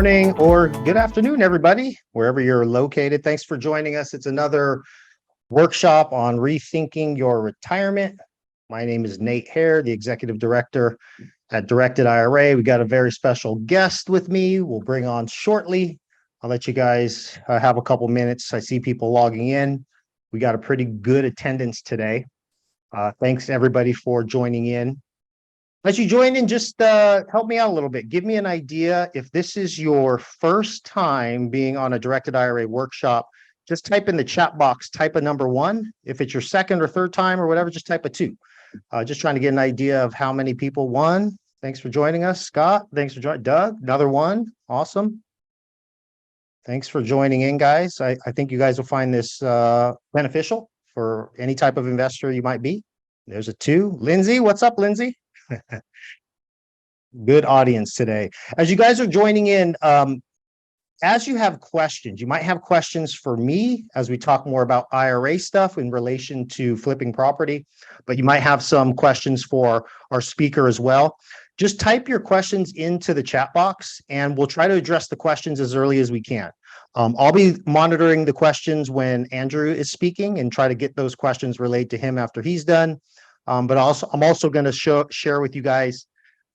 morning or good afternoon, everybody, wherever you're located. Thanks for joining us. It's another workshop on rethinking your retirement. My name is Nate Hare, the Executive Director at Directed IRA. We got a very special guest with me. We'll bring on shortly. I'll let you guys have a couple minutes. I see people logging in. We got a pretty good attendance today. Thanks everybody for joining in. As you join in, just help me out a little bit. Give me an idea if this is your first time being on a Directed IRA workshop. Just type in the chat box, type a number 1. If it's your second or third time or whatever, just type a 2. Just trying to get an idea of how many people. 1. Thanks for joining us. Scott, thanks for joining. Doug, another 1. Awesome. Thanks for joining in, guys. I think you guys will find this beneficial for any type of investor you might be. There's a 2. Lindsay, what's up, Lindsay? Good audience today. As you guys are joining in, as you have questions, you might have questions for me as we talk more about IRA stuff in relation to flipping property, but you might have some questions for our speaker as well. Just type your questions into the chat box and we'll try to address the questions as early as we can. I'll be monitoring the questions when Andrew is speaking and try to get those questions relayed to him after he's done. But I'm also going to share with you guys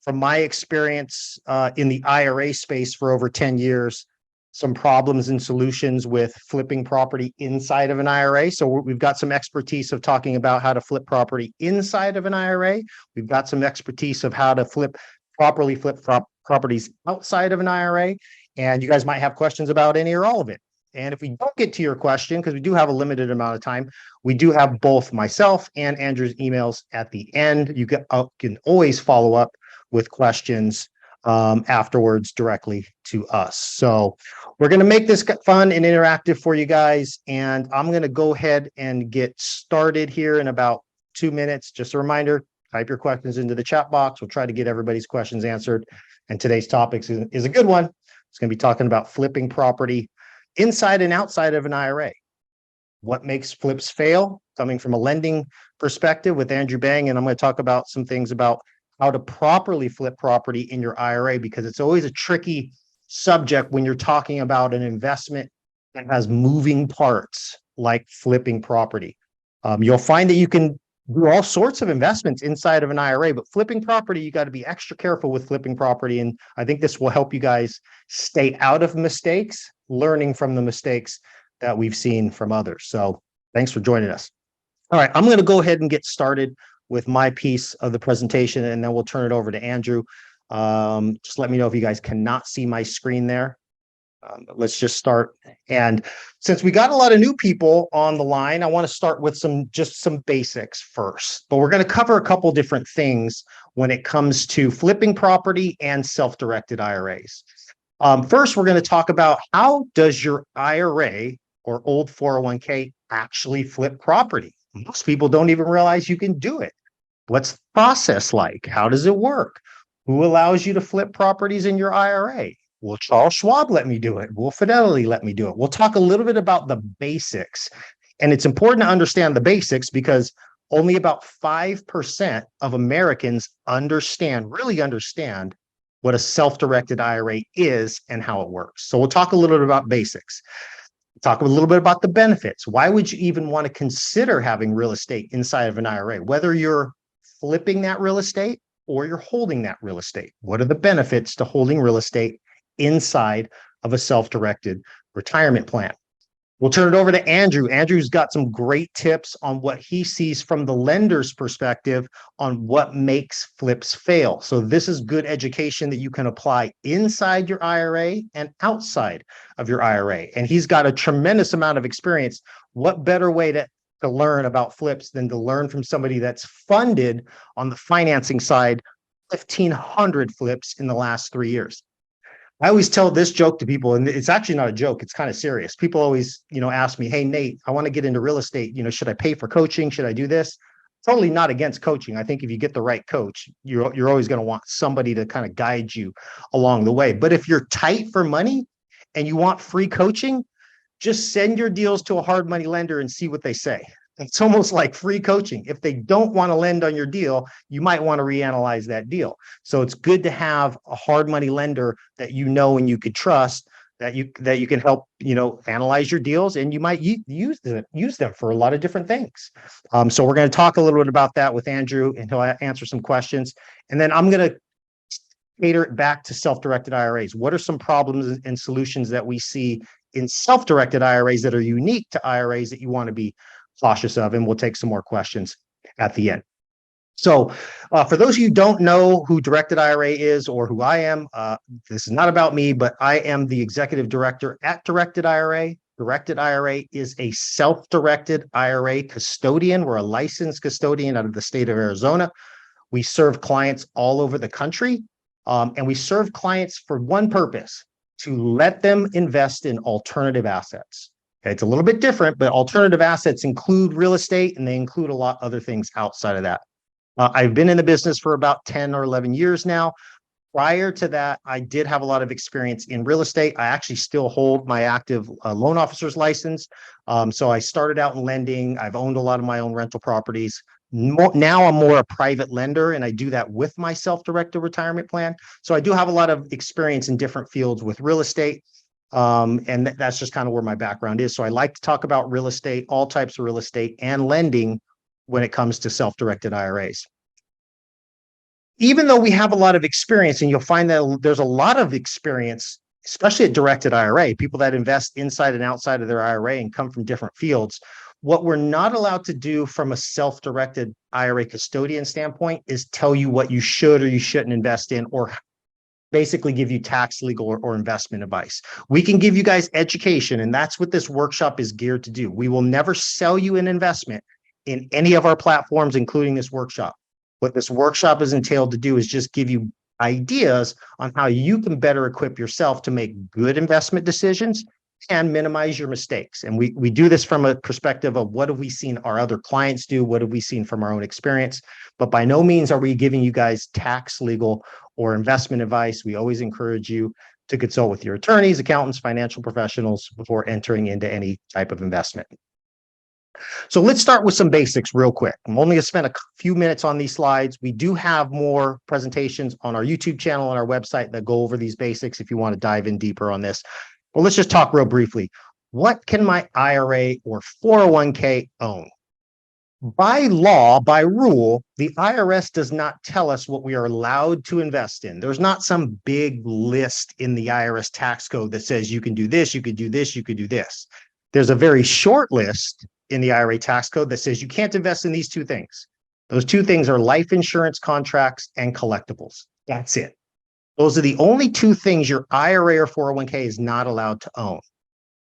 from my experience in the IRA space for over 10 years, some problems and solutions with flipping property inside of an IRA. So we've got some expertise of talking about how to flip property inside of an IRA. We've got some expertise of how to properly flip properties outside of an IRA. And you guys might have questions about any or all of it. And if we don't get to your question, because we do have a limited amount of time, we do have both myself and Andrew's emails at the end. You can always follow up with questions afterwards directly to us. So we're going to make this fun and interactive for you guys. And I'm going to go ahead and get started here in about 2 minutes. Just a reminder, type your questions into the chat box. We'll try to get everybody's questions answered. And today's topic is a good one. It's going to be talking about flipping property inside and outside of an IRA. What makes flips fail? Coming from a lending perspective with Andrew Bang, and I'm going to talk about some things about how to properly flip property in your IRA, because it's always a tricky subject when you're talking about an investment that has moving parts like flipping property. You'll find that you can do all sorts of investments inside of an IRA, but flipping property, you got to be extra careful with flipping property. And I think this will help you guys stay out of mistakes, learning from the mistakes that we've seen from others. So thanks for joining us. All right, I'm going to go ahead and get started with my piece of the presentation, and then we'll turn it over to Andrew. Just let me know if you guys cannot see my screen there. Let's just start. And since we got a lot of new people on the line, I want to start with some basics first. But we're going to cover a couple different things when it comes to flipping property and self-directed IRAs. First, we're going to talk about how does your IRA or old 401k actually flip property? Most people don't even realize you can do it. What's the process like? How does it work? Who allows you to flip properties in your IRA? Will Charles Schwab let me do it? Will Fidelity let me do it? We'll talk a little bit about the basics. And it's important to understand the basics because only about 5% of Americans really understand what a self-directed IRA is and how it works. So we'll talk a little bit about basics. Talk a little bit about the benefits. Why would you even want to consider having real estate inside of an IRA? Whether you're flipping that real estate or you're holding that real estate. What are the benefits to holding real estate inside of a self-directed retirement plan? We'll turn it over to Andrew. Andrew's got some great tips on what he sees from the lender's perspective on what makes flips fail. So this is good education that you can apply inside your IRA and outside of your IRA. And he's got a tremendous amount of experience. What better way to learn about flips than to learn from somebody that's funded on the financing side 1,500 flips in the last 3 years. I always tell this joke to people, and it's actually not a joke. It's kind of serious. People always, ask me, "Hey, Nate, I want to get into real estate. Should I pay for coaching? Should I do this?" Totally not against coaching. I think if you get the right coach, you're always going to want somebody to kind of guide you along the way. But if you're tight for money and you want free coaching, just send your deals to a hard money lender and see what they say. It's almost like free coaching. If they don't want to lend on your deal, you might want to reanalyze that deal. So it's good to have a hard money lender that you know and you could trust, that you can help, analyze your deals, and you might use them for a lot of different things. So we're going to talk a little bit about that with Andrew, and he'll answer some questions. And then I'm going to cater it back to self-directed IRAs. What are some problems and solutions that we see in self-directed IRAs that are unique to IRAs that you want to be cautious of? And we'll take some more questions at the end. So for those of you who don't know who Directed IRA is or who I am, this is not about me, but I am the executive director at Directed IRA. Directed IRA is a self-directed IRA custodian. We're a licensed custodian out of the state of Arizona. We serve clients all over the country, and we serve clients for one purpose: to let them invest in alternative assets. Okay, it's a little bit different, but alternative assets include real estate, and they include a lot of other things outside of that. I've been in the business for about 10 or 11 years now. Prior to that, I did have a lot of experience in real estate. I actually still hold my active loan officer's license. So I started out in lending. I've owned a lot of my own rental properties. Now I'm more a private lender, and I do that with my self-directed retirement plan. So I do have a lot of experience in different fields with real estate. And that's just kind of where my background is. So I like to talk about real estate, all types of real estate, and lending when it comes to self-directed IRAs. Even though we have a lot of experience, and you'll find that there's a lot of experience, especially at directed IRA, people that invest inside and outside of their IRA and come from different fields. What we're not allowed to do from a self-directed IRA custodian standpoint is tell you what you should or you shouldn't invest in, or basically give you tax, legal, or investment advice. We can give you guys education, and that's what this workshop is geared to do. We will never sell you an investment in any of our platforms, including this workshop. What this workshop is entailed to do is just give you ideas on how you can better equip yourself to make good investment decisions and minimize your mistakes. And we do this from a perspective of what have we seen our other clients do? What have we seen from our own experience? But by no means are we giving you guys tax, legal, or investment advice. We always encourage you to consult with your attorneys, accountants, financial professionals before entering into any type of investment. So let's start with some basics real quick. I'm only going to spend a few minutes on these slides. We do have more presentations on our YouTube channel and our website that go over these basics if you want to dive in deeper on this. Well, let's just talk real briefly. What can my IRA or 401k own? By law, by rule, the IRS does not tell us what we are allowed to invest in. There's not some big list in the IRS tax code that says you can do this, you could do this, you could do this. There's a very short list in the IRA tax code that says you can't invest in these two things. Those two things are life insurance contracts and collectibles. That's it. Those are the only two things your IRA or 401k is not allowed to own.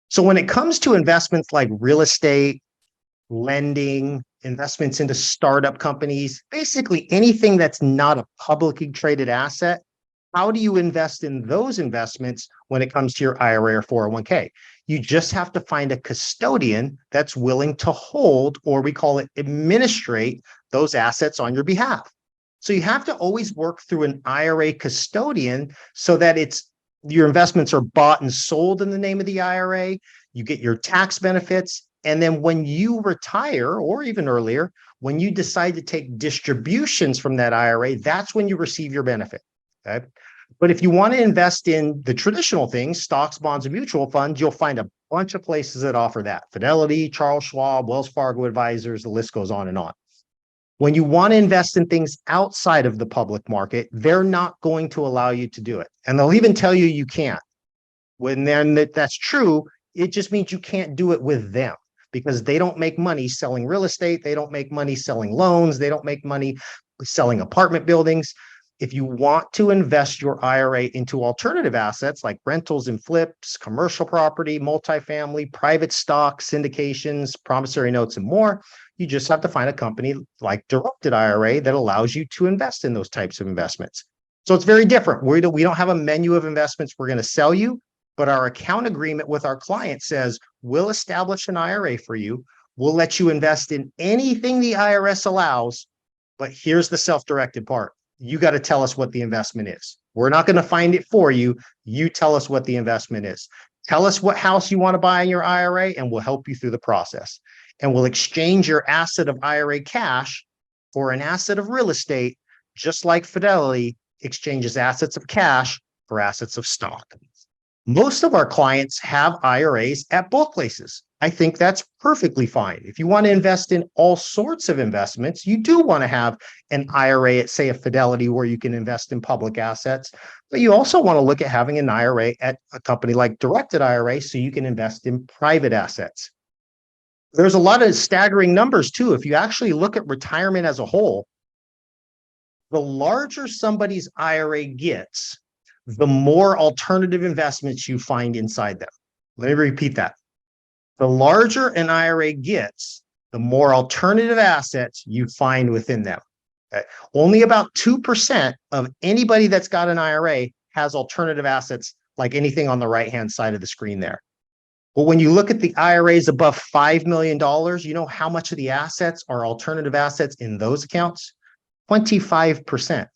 So when it comes to investments like real estate, lending, investments into startup companies, basically anything that's not a publicly traded asset, how do you invest in those investments when it comes to your IRA or 401k? You just have to find a custodian that's willing to hold, or we call it administrate, those assets on your behalf. So you have to always work through an IRA custodian so that your investments are bought and sold in the name of the IRA. You get your tax benefits. And then when you retire, or even earlier, when you decide to take distributions from that IRA, that's when you receive your benefit. Okay. But if you want to invest in the traditional things, stocks, bonds, and mutual funds, you'll find a bunch of places that offer that. Fidelity, Charles Schwab, Wells Fargo Advisors, the list goes on and on. When you want to invest in things outside of the public market, they're not going to allow you to do it. And they'll even tell you can't. When then that's true, it just means you can't do it with them, because they don't make money selling real estate. They don't make money selling loans. They don't make money selling apartment buildings. If you want to invest your IRA into alternative assets like rentals and flips, commercial property, multifamily, private stocks, syndications, promissory notes, and more, you just have to find a company like Directed IRA that allows you to invest in those types of investments. So it's very different. We don't have a menu of investments we're going to sell you, but our account agreement with our client says we'll establish an IRA for you. We'll let you invest in anything the IRS allows, but here's the self-directed part. You got to tell us what the investment is. We're not going to find it for you. You tell us what the investment is. Tell us what house you want to buy in your IRA, and we'll help you through the process. and will exchange your asset of IRA cash for an asset of real estate, just like Fidelity exchanges assets of cash for assets of stock. Most of our clients have IRAs at both places. I think that's perfectly fine. If you want to invest in all sorts of investments, you do want to have an IRA at, say, a Fidelity where you can invest in public assets, but you also want to look at having an IRA at a company like Directed IRA so you can invest in private assets. There's a lot of staggering numbers too. If you actually look at retirement as a whole, the larger somebody's IRA gets, the more alternative investments you find inside them. Let me repeat that. The larger an IRA gets, the more alternative assets you find within them. Okay? Only about 2% of anybody that's got an IRA has alternative assets like anything on the right-hand side of the screen there. But when you look at the IRAs above $5 million, you know how much of the assets are alternative assets in those accounts? 25%.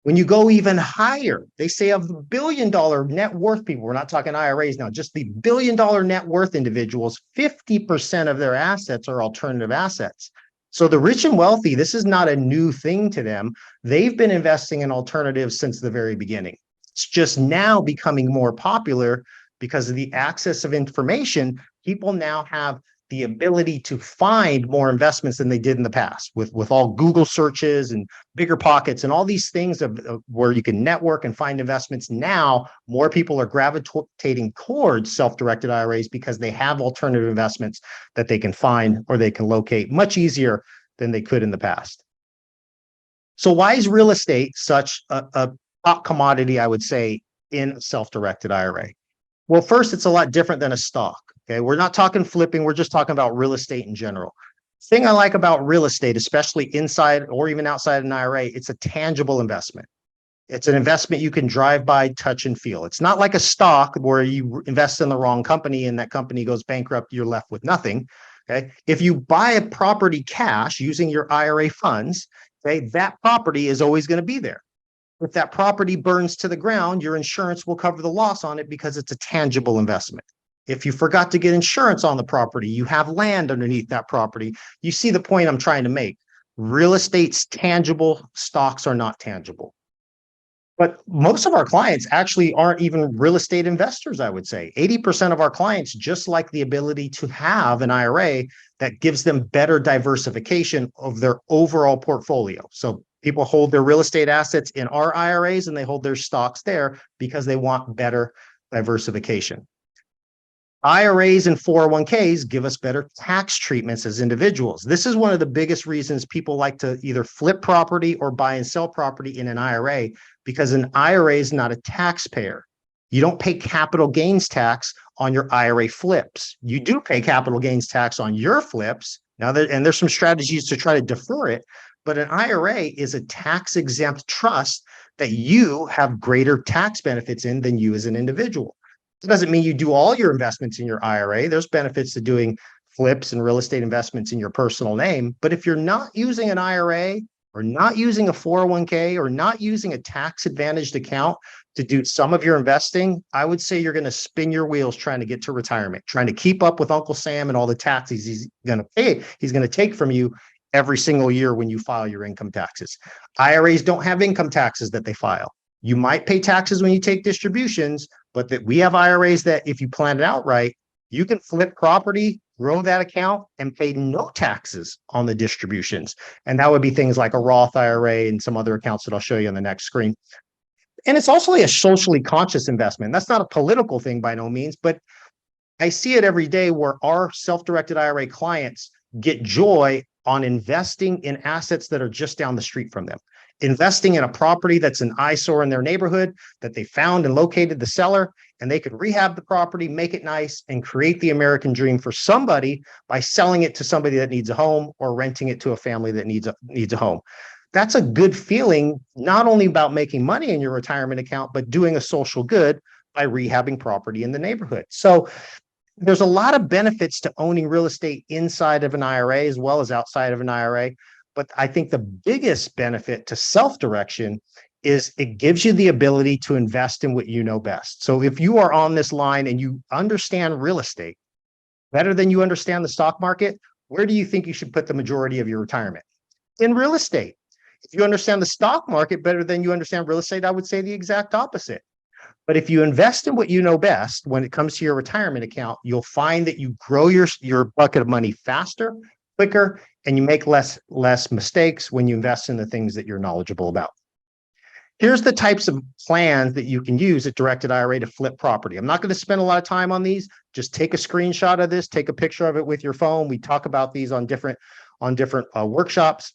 When you go even higher, they say of the $1 billion net worth people, we're not talking IRAs now, just the $1 billion net worth individuals, 50% of their assets are alternative assets. So the rich and wealthy, this is not a new thing to them. They've been investing in alternatives since the very beginning. It's just now becoming more popular because of the access of information. People now have the ability to find more investments than they did in the past with all Google searches and bigger pockets and all these things of where you can network and find investments. Now, more people are gravitating towards self-directed IRAs because they have alternative investments that they can find or they can locate much easier than they could in the past. So why is real estate such a top commodity, I would say, in a self-directed IRA? Well, first, it's a lot different than a stock. Okay, we're not talking flipping. We're just talking about real estate in general. The thing I like about real estate, especially inside or even outside an IRA, it's a tangible investment. It's an investment you can drive by, touch, and feel. It's not like a stock where you invest in the wrong company and that company goes bankrupt, you're left with nothing. Okay, if you buy a property cash using your IRA funds, okay, that property is always going to be there. If that property burns to the ground, your insurance will cover the loss on it because it's a tangible investment. If you forgot to get insurance on the property, you have land underneath that property. You see the point I'm trying to make. Real estate's tangible, stocks are not tangible. But most of our clients actually aren't even real estate investors, I would say. 80% of our clients just like the ability to have an IRA that gives them better diversification of their overall portfolio. So people hold their real estate assets in our IRAs and they hold their stocks there because they want better diversification. IRAs and 401ks give us better tax treatments as individuals. This is one of the biggest reasons people like to either flip property or buy and sell property in an IRA, because an IRA is not a taxpayer. You don't pay capital gains tax on your IRA flips. You do pay capital gains tax on your flips. And there's some strategies to try to defer it, but an IRA is a tax-exempt trust that you have greater tax benefits in than you as an individual. It doesn't mean you do all your investments in your IRA. There's benefits to doing flips and real estate investments in your personal name. But if you're not using an IRA or not using a 401k or not using a tax-advantaged account to do some of your investing, I would say you're going to spin your wheels trying to get to retirement, trying to keep up with Uncle Sam and all the taxes he's going to take from you every single year when you file your income taxes. IRAs don't have income taxes that they file. You might pay taxes when you take distributions, but that we have IRAs that if you plan it out right, you can flip property, grow that account, and pay no taxes on the distributions. And that would be things like a Roth IRA and some other accounts that I'll show you on the next screen. And it's also a socially conscious investment. That's not a political thing by no means, but I see it every day where our self-directed IRA clients get joy on investing in assets that are just down the street from them. Investing in a property that's an eyesore in their neighborhood that they found and located the seller, and they could rehab the property, make it nice, and create the American dream for somebody by selling it to somebody that needs a home or renting it to a family that needs a home. That's a good feeling, not only about making money in your retirement account, but doing a social good by rehabbing property in the neighborhood. So there's a lot of benefits to owning real estate inside of an IRA as well as outside of an IRA. But I think the biggest benefit to self-direction is it gives you the ability to invest in what you know best. So if you are on this line and you understand real estate better than you understand the stock market, where do you think you should put the majority of your retirement? In real estate. If you understand the stock market better than you understand real estate, I would say the exact opposite. But if you invest in what you know best when it comes to your retirement account, you'll find that you grow your bucket of money faster, quicker, and you make less mistakes when you invest in the things that you're knowledgeable about. Here's the types of plans that you can use at Directed IRA to flip property. I'm not going to spend a lot of time on these. Just take a screenshot of this, take a picture of it with your phone. We talk about these on different workshops.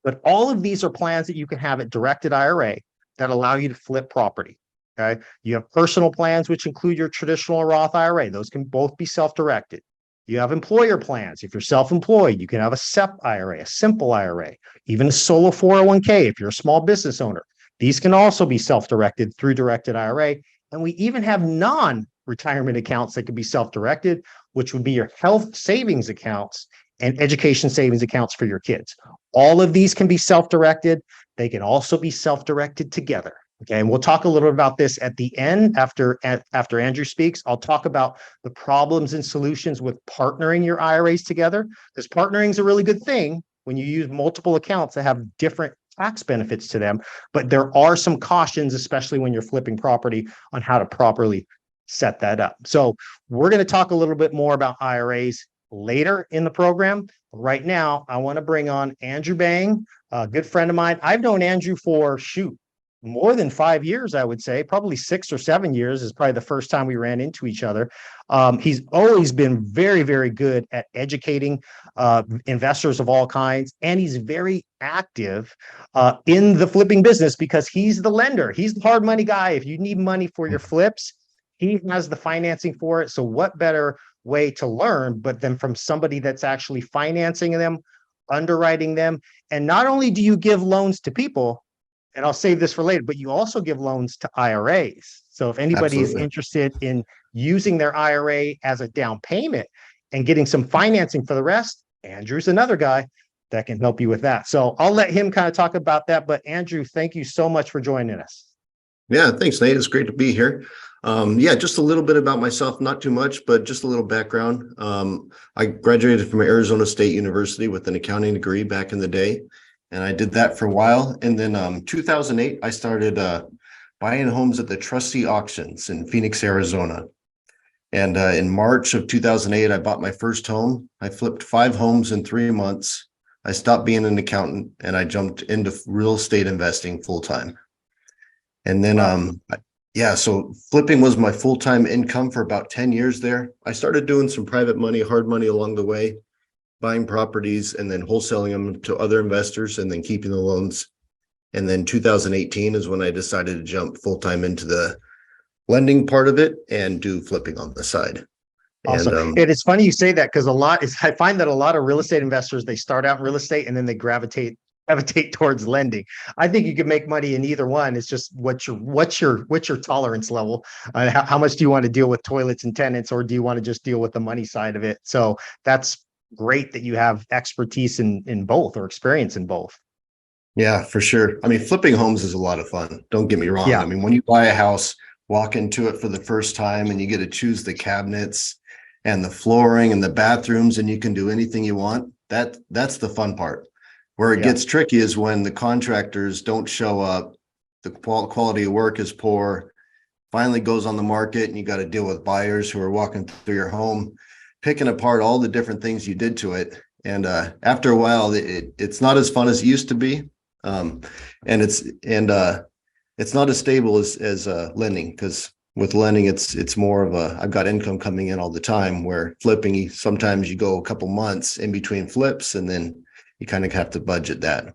But all of these are plans that you can have at Directed IRA that allow you to flip property. Okay. You have personal plans, which include your traditional Roth IRA. Those can both be self-directed. You have employer plans. If you're self-employed, you can have a SEP IRA, a simple IRA, even a solo 401k if you're a small business owner. These can also be self-directed through Directed IRA. And we even have non-retirement accounts that can be self-directed, which would be your health savings accounts and education savings accounts for your kids. All of these can be self-directed. They can also be self-directed together. Okay, and we'll talk a little bit about this at the end after Andrew speaks. I'll talk about the problems and solutions with partnering your IRAs together, because partnering is a really good thing when you use multiple accounts that have different tax benefits to them. But there are some cautions, especially when you're flipping property, on how to properly set that up. So we're going to talk a little bit more about IRAs later in the program. Right now, I want to bring on Andrew Bang, a good friend of mine. I've known Andrew for, more than 5 years, I would say. Probably 6 or 7 years is probably the first time we ran into each other. He's always been very, very good at educating investors of all kinds, and he's very active in the flipping business because he's the lender. He's the hard money guy. If you need money for your flips, he has the financing for it. So what better way to learn but then from somebody that's actually financing them, underwriting them. And not only do you give loans to people, and I'll save this for later, but you also give loans to IRAs. So if anybody is interested in using their IRA as a down payment and getting some financing for the rest, Andrew's another guy that can help you with that. So I'll let him kind of talk about that. But Andrew, thank you so much for joining us. Yeah, thanks, Nate. It's great to be here. Yeah, just a little bit about myself, not too much, but just a little background. I graduated from Arizona State University with an accounting degree back in the day, and I did that for a while. And then 2008, I started buying homes at the trustee auctions in Phoenix, Arizona. And in March of 2008, I bought my first home. I flipped 5 homes in 3 months. I stopped being an accountant and I jumped into real estate investing full time. And then, yeah, so flipping was my full-time income for about 10 years there. I started doing some private money, hard money along the way, buying properties and then wholesaling them to other investors and then keeping the loans. And then 2018 is when I decided to jump full-time into the lending part of it and do flipping on the side. Awesome. And it's funny you say that because I find that a lot of real estate investors, they start out in real estate and then they gravitate towards lending. I think you can make money in either one. It's just what's your tolerance level? How much do you want to deal with toilets and tenants, or do you want to just deal with the money side of it? So that's great that you have expertise in both, or experience in both. Yeah, for sure. I mean, flipping homes is a lot of fun. Don't get me wrong. Yeah. I mean, when you buy a house, walk into it for the first time and you get to choose the cabinets and the flooring and the bathrooms, and you can do anything you want. That's the fun part. Where it gets tricky is when the contractors don't show up, the quality of work is poor, finally goes on the market, and you got to deal with buyers who are walking through your home, picking apart all the different things you did to it. And after a while, it's not as fun as it used to be. And it's not as stable as lending, because with lending, it's more of I've got income coming in all the time, where flipping, sometimes you go a couple months in between flips and then you kind of have to budget that.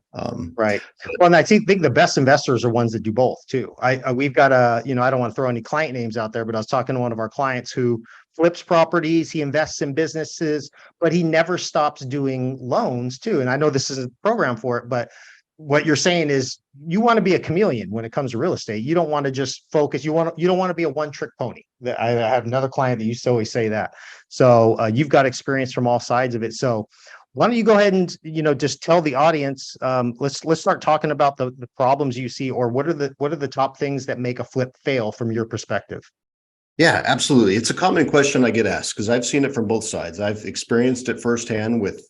Right. Well, and I think the best investors are ones that do both too. We've got I don't want to throw any client names out there, but I was talking to one of our clients who flips properties. He invests in businesses, but he never stops doing loans too. And I know this isn't a program for it, but what you're saying is you want to be a chameleon when it comes to real estate. You don't want to just focus. You don't want to be a one-trick pony. I have another client that used to always say that. So you've got experience from all sides of it. So why don't you go ahead and just tell the audience? Let's start talking about the problems you see, or what are the top things that make a flip fail from your perspective? Yeah, absolutely. It's a common question I get asked because I've seen it from both sides. I've experienced it firsthand with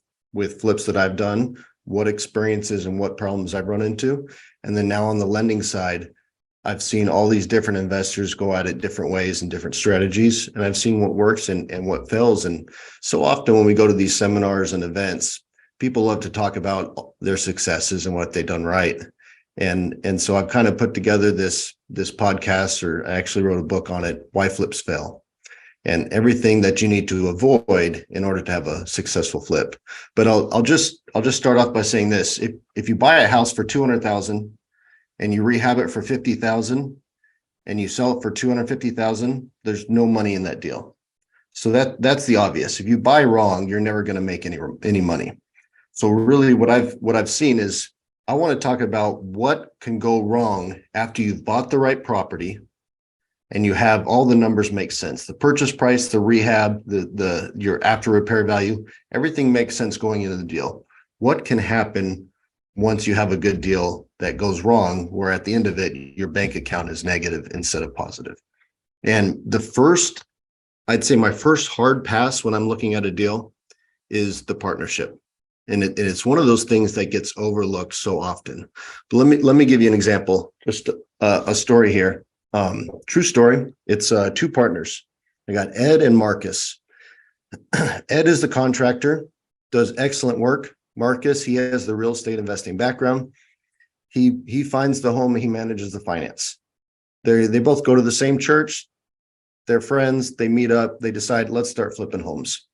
flips that I've done, what experiences and what problems I've run into. And then now on the lending side, I've seen all these different investors go at it different ways and different strategies. And I've seen what works and what fails. And so often when we go to these seminars and events, people love to talk about their successes and what they've done right. And so I've kind of put together this podcast, or I actually wrote a book on it, Why Flips Fail, and everything that you need to avoid in order to have a successful flip. But I'll just start off by saying this: if you buy a house for $200,000 and you rehab it for $50,000 and you sell it for $250,000, there's no money in that deal. So that's the obvious. If you buy wrong, you're never going to make any money. So really, what I've seen is, I want to talk about what can go wrong after you've bought the right property and you have all the numbers make sense. The purchase price, the rehab, your after repair value, everything makes sense going into the deal. What can happen once you have a good deal that goes wrong, where at the end of it, your bank account is negative instead of positive? And I'd say my first hard pass when I'm looking at a deal is the partnership. And it's one of those things that gets overlooked so often. But let me give you an example, just a story here. True story. It's two partners. I got Ed and Marcus. Ed is the contractor, does excellent work. Marcus, he has the real estate investing background. He finds the home, he manages the finance. They both go to the same church. They're friends. They meet up. They decide, let's start flipping homes.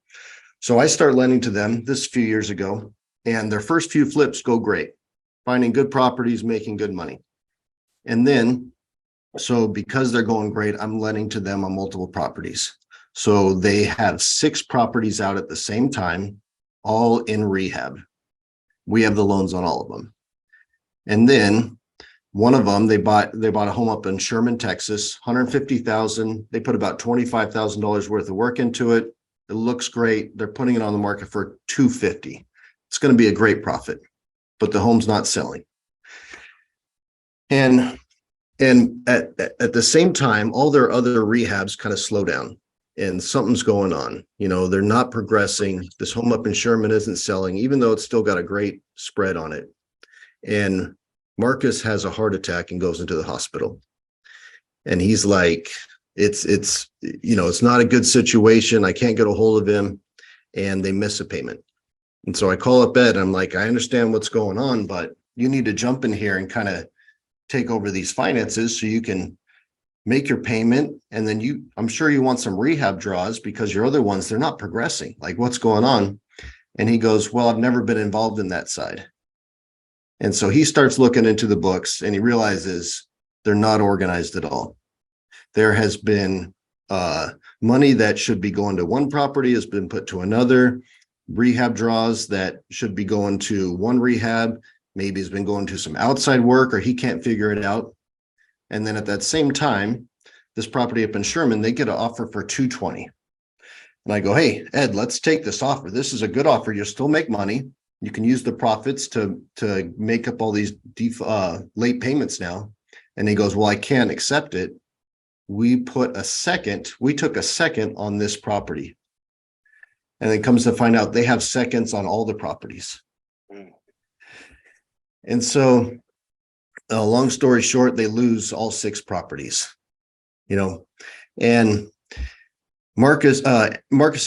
So I start lending to them this few years ago, and their first few flips go great, finding good properties, making good money. And then, so because they're going great, I'm lending to them on multiple properties. So they have 6 properties out at the same time, all in rehab. We have the loans on all of them. And then one of them, they bought a home up in Sherman, Texas, $150,000. They put about $25,000 worth of work into it. It looks great. They're putting it on the market for $250,000. It's going to be a great profit, but the home's not selling. And at the same time, all their other rehabs kind of slow down, and something's going on. They're not progressing. This home up in Sherman isn't selling, even though it's still got a great spread on it. And Marcus has a heart attack and goes into the hospital. And he's like, it's not a good situation. I can't get a hold of him, and they miss a payment. And so I call up Ed. I'm like, I understand what's going on, but you need to jump in here and kind of take over these finances so you can make your payment. And then I'm sure you want some rehab draws because your other ones, they're not progressing. Like, what's going on? And he goes, well, I've never been involved in that side. And so he starts looking into the books, and he realizes they're not organized at all. There has been money that should be going to one property has been put to another. Rehab draws that should be going to one rehab maybe has been going to some outside work, or he can't figure it out. And then at that same time, this property up in Sherman, they get an offer for $220,000. And I go, hey, Ed, let's take this offer. This is a good offer. You'll still make money. You can use the profits to make up all these late payments now. And he goes, well, I can't accept it. We took a second on this property. And it comes to find out they have seconds on all the properties. And so, long story short, they lose all 6 properties, and Marcus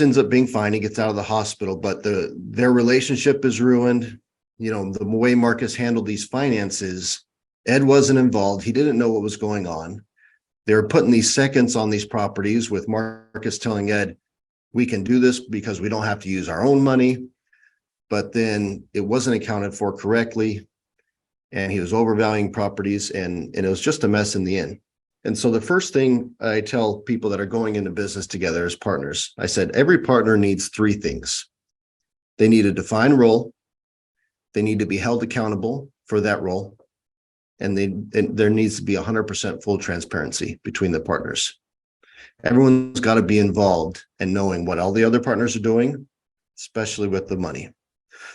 ends up being fine. He gets out of the hospital, but their relationship is ruined. The way Marcus handled these finances, Ed wasn't involved. He didn't know what was going on. They were putting these seconds on these properties with Marcus telling Ed, we can do this because we don't have to use our own money. But then it wasn't accounted for correctly, and he was overvaluing properties, and it was just a mess in the end. And so the first thing I tell people that are going into business together as partners, I said, every partner needs 3 things. They need a defined role. They need to be held accountable for that role. And there needs to be 100% full transparency between the partners. Everyone's got to be involved in knowing what all the other partners are doing, especially with the money.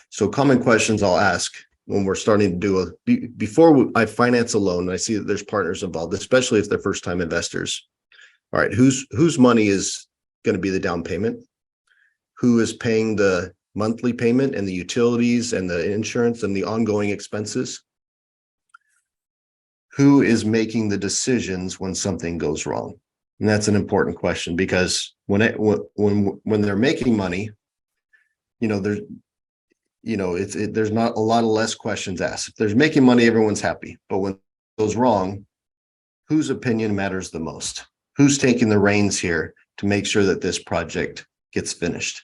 So common questions I'll ask when we're starting to before I finance a loan, and I see that there's partners involved, especially if they're first-time investors. all right, whose money is going to be the down payment? Who is paying the monthly payment and the utilities and the insurance and the ongoing expenses? Who is making the decisions when something goes wrong? And that's an important question, because when they're making money, there's there's not a lot of less questions asked. If there's making money, everyone's happy. But when it goes wrong, whose opinion matters the most? Who's taking the reins here to make sure that this project gets finished?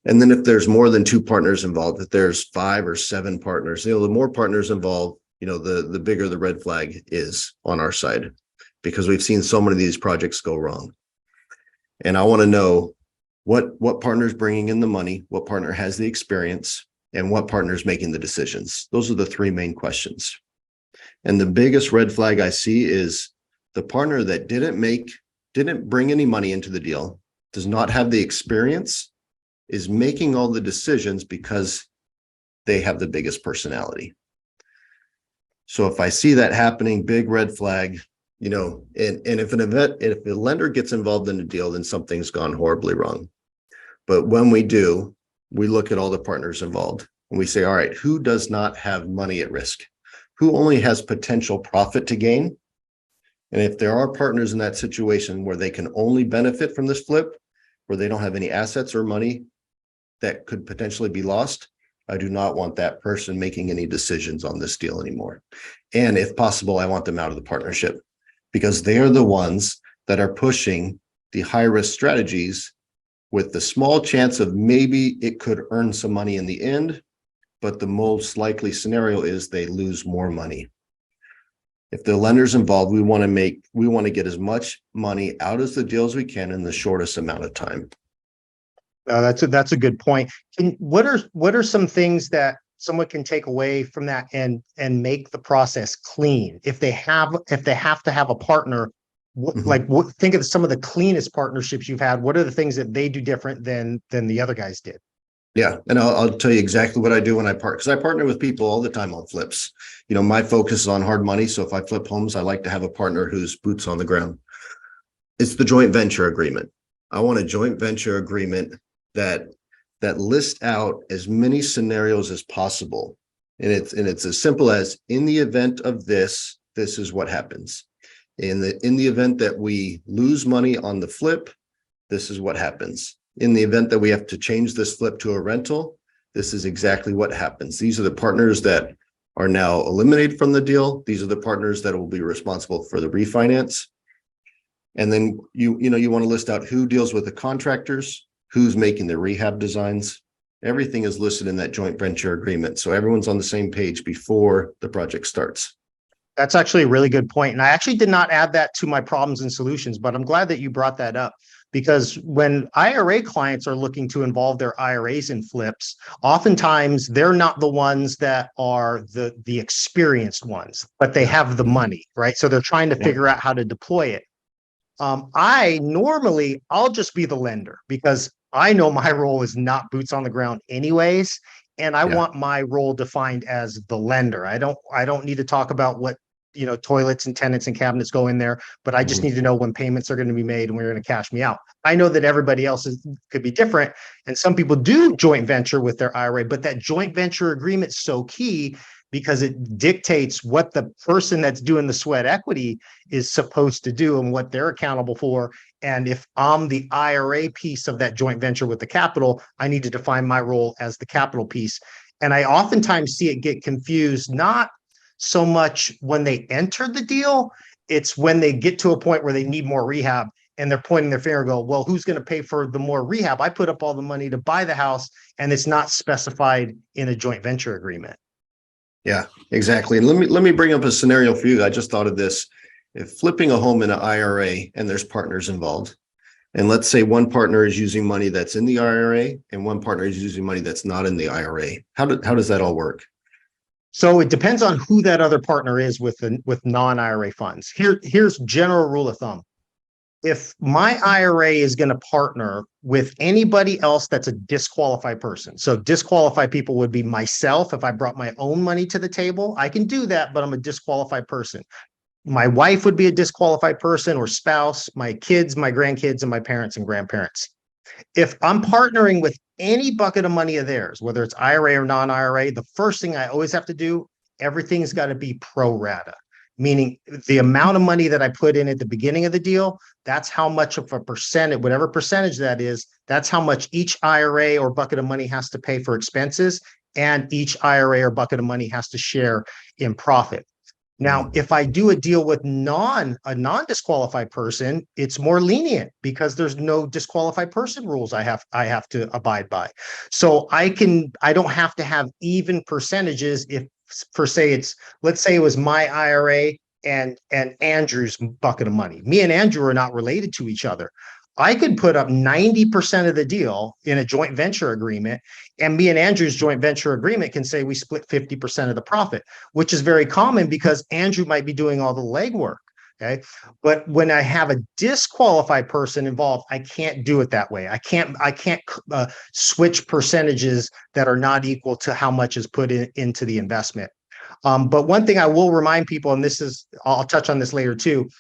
And then if there's more than two partners involved, if there's 5 or 7 partners, the more partners involved, the bigger the red flag is on our side, because we've seen so many of these projects go wrong. And I want to know what partner is bringing in the money, what partner has the experience, and what partner is making the decisions. Those are the 3 main questions. And the biggest red flag I see is the partner that didn't bring any money into the deal, does not have the experience, is making all the decisions because they have the biggest personality. So if I see that happening, big red flag, and if a lender gets involved in a deal, then something's gone horribly wrong. But when we do, we look at all the partners involved and we say, all right, who does not have money at risk? Who only has potential profit to gain? And if there are partners in that situation where they can only benefit from this flip, where they don't have any assets or money that could potentially be lost, I do not want that person making any decisions on this deal anymore. And if possible, I want them out of the partnership, because they are the ones that are pushing the high risk strategies with the small chance of maybe it could earn some money in the end, but the most likely scenario is they lose more money. If the lender's involved, we want to get as much money out of the deal as we can in the shortest amount of time. That's a good point. What are some things that someone can take away from that and make the process clean if they have to have a partner? Think of some of the cleanest partnerships you've had. What are the things that they do different than the other guys did? Yeah, and I'll tell you exactly what I do when I partner, because I partner with people all the time on flips. My focus is on hard money. So if I flip homes, I like to have a partner who's boots on the ground. It's the joint venture agreement. I want a joint venture agreement that lists out as many scenarios as possible. And it's as simple as, in the event of this is what happens. In the event that we lose money on the flip, this is what happens. In the event that we have to change this flip to a rental, this is exactly what happens. These are the partners that are now eliminated from the deal. These are the partners that will be responsible for the refinance. And then you want to list out who deals with the contractors, who's making the rehab designs. Everything is listed in that joint venture agreement, so everyone's on the same page before the project starts. That's actually a really good point. And I actually did not add that to my problems and solutions, but I'm glad that you brought that up, because when IRA clients are looking to involve their IRAs in flips, oftentimes they're not the ones that are the experienced ones, but they have the money, right? So they're trying to figure out how to deploy it. I'll just be the lender, because I know my role is not boots on the ground anyways. And I want my role defined as the lender. I don't need to talk about what, toilets and tenants and cabinets go in there, but I just need to know when payments are going to be made and we're going to cash me out. I know that everybody else could be different. And some people do joint venture with their IRA, but that joint venture agreement is so key, because it dictates what the person that's doing the sweat equity is supposed to do and what they're accountable for. And if I'm the IRA piece of that joint venture with the capital, I need to define my role as the capital piece. And I oftentimes see it get confused, not so much when they enter the deal, it's when they get to a point where they need more rehab and they're pointing their finger and go, well, who's going to pay for the more rehab? I put up all the money to buy the house, and it's not specified in a joint venture agreement. Yeah, exactly. And let me bring up a scenario for you. I just thought of this. If flipping a home in an IRA and there's partners involved, and let's say one partner is using money that's in the IRA and one partner is using money that's not in the IRA, how does that all work? So it depends on who that other partner is with non-IRA funds. Here's general rule of thumb. If my IRA is going to partner with anybody else that's a disqualified person, so disqualified people would be myself. If I brought my own money to the table, I can do that, but I'm a disqualified person. my wife would be a disqualified person or spouse, my kids, my grandkids, and my parents and grandparents. If I'm partnering with any bucket of money of theirs, whether it's IRA or non-IRA, the first thing I always have to do, everything's got to be pro rata, meaning the amount of money that I put in at the beginning of the deal, that's how much of a percentage, whatever percentage that is, that's how much each IRA or bucket of money has to pay for expenses, and each IRA or bucket of money has to share in profit. Now, if I do a deal with a non-disqualified person, it's more lenient because there's no disqualified person rules I have to abide by. So I don't have to have even percentages if, for say, let's say it was my IRA and Andrew's bucket of money. Me and Andrew are not related to each other. I could put up 90% of the deal in a joint venture agreement, and me and Andrew's joint venture agreement can say we split 50% of the profit, which is very common because Andrew might be doing all the legwork. Okay. But when I have a disqualified person involved, I can't do it that way. I can't switch percentages that are not equal to how much is put into the investment. But one thing I will remind people, and I'll touch on this later too,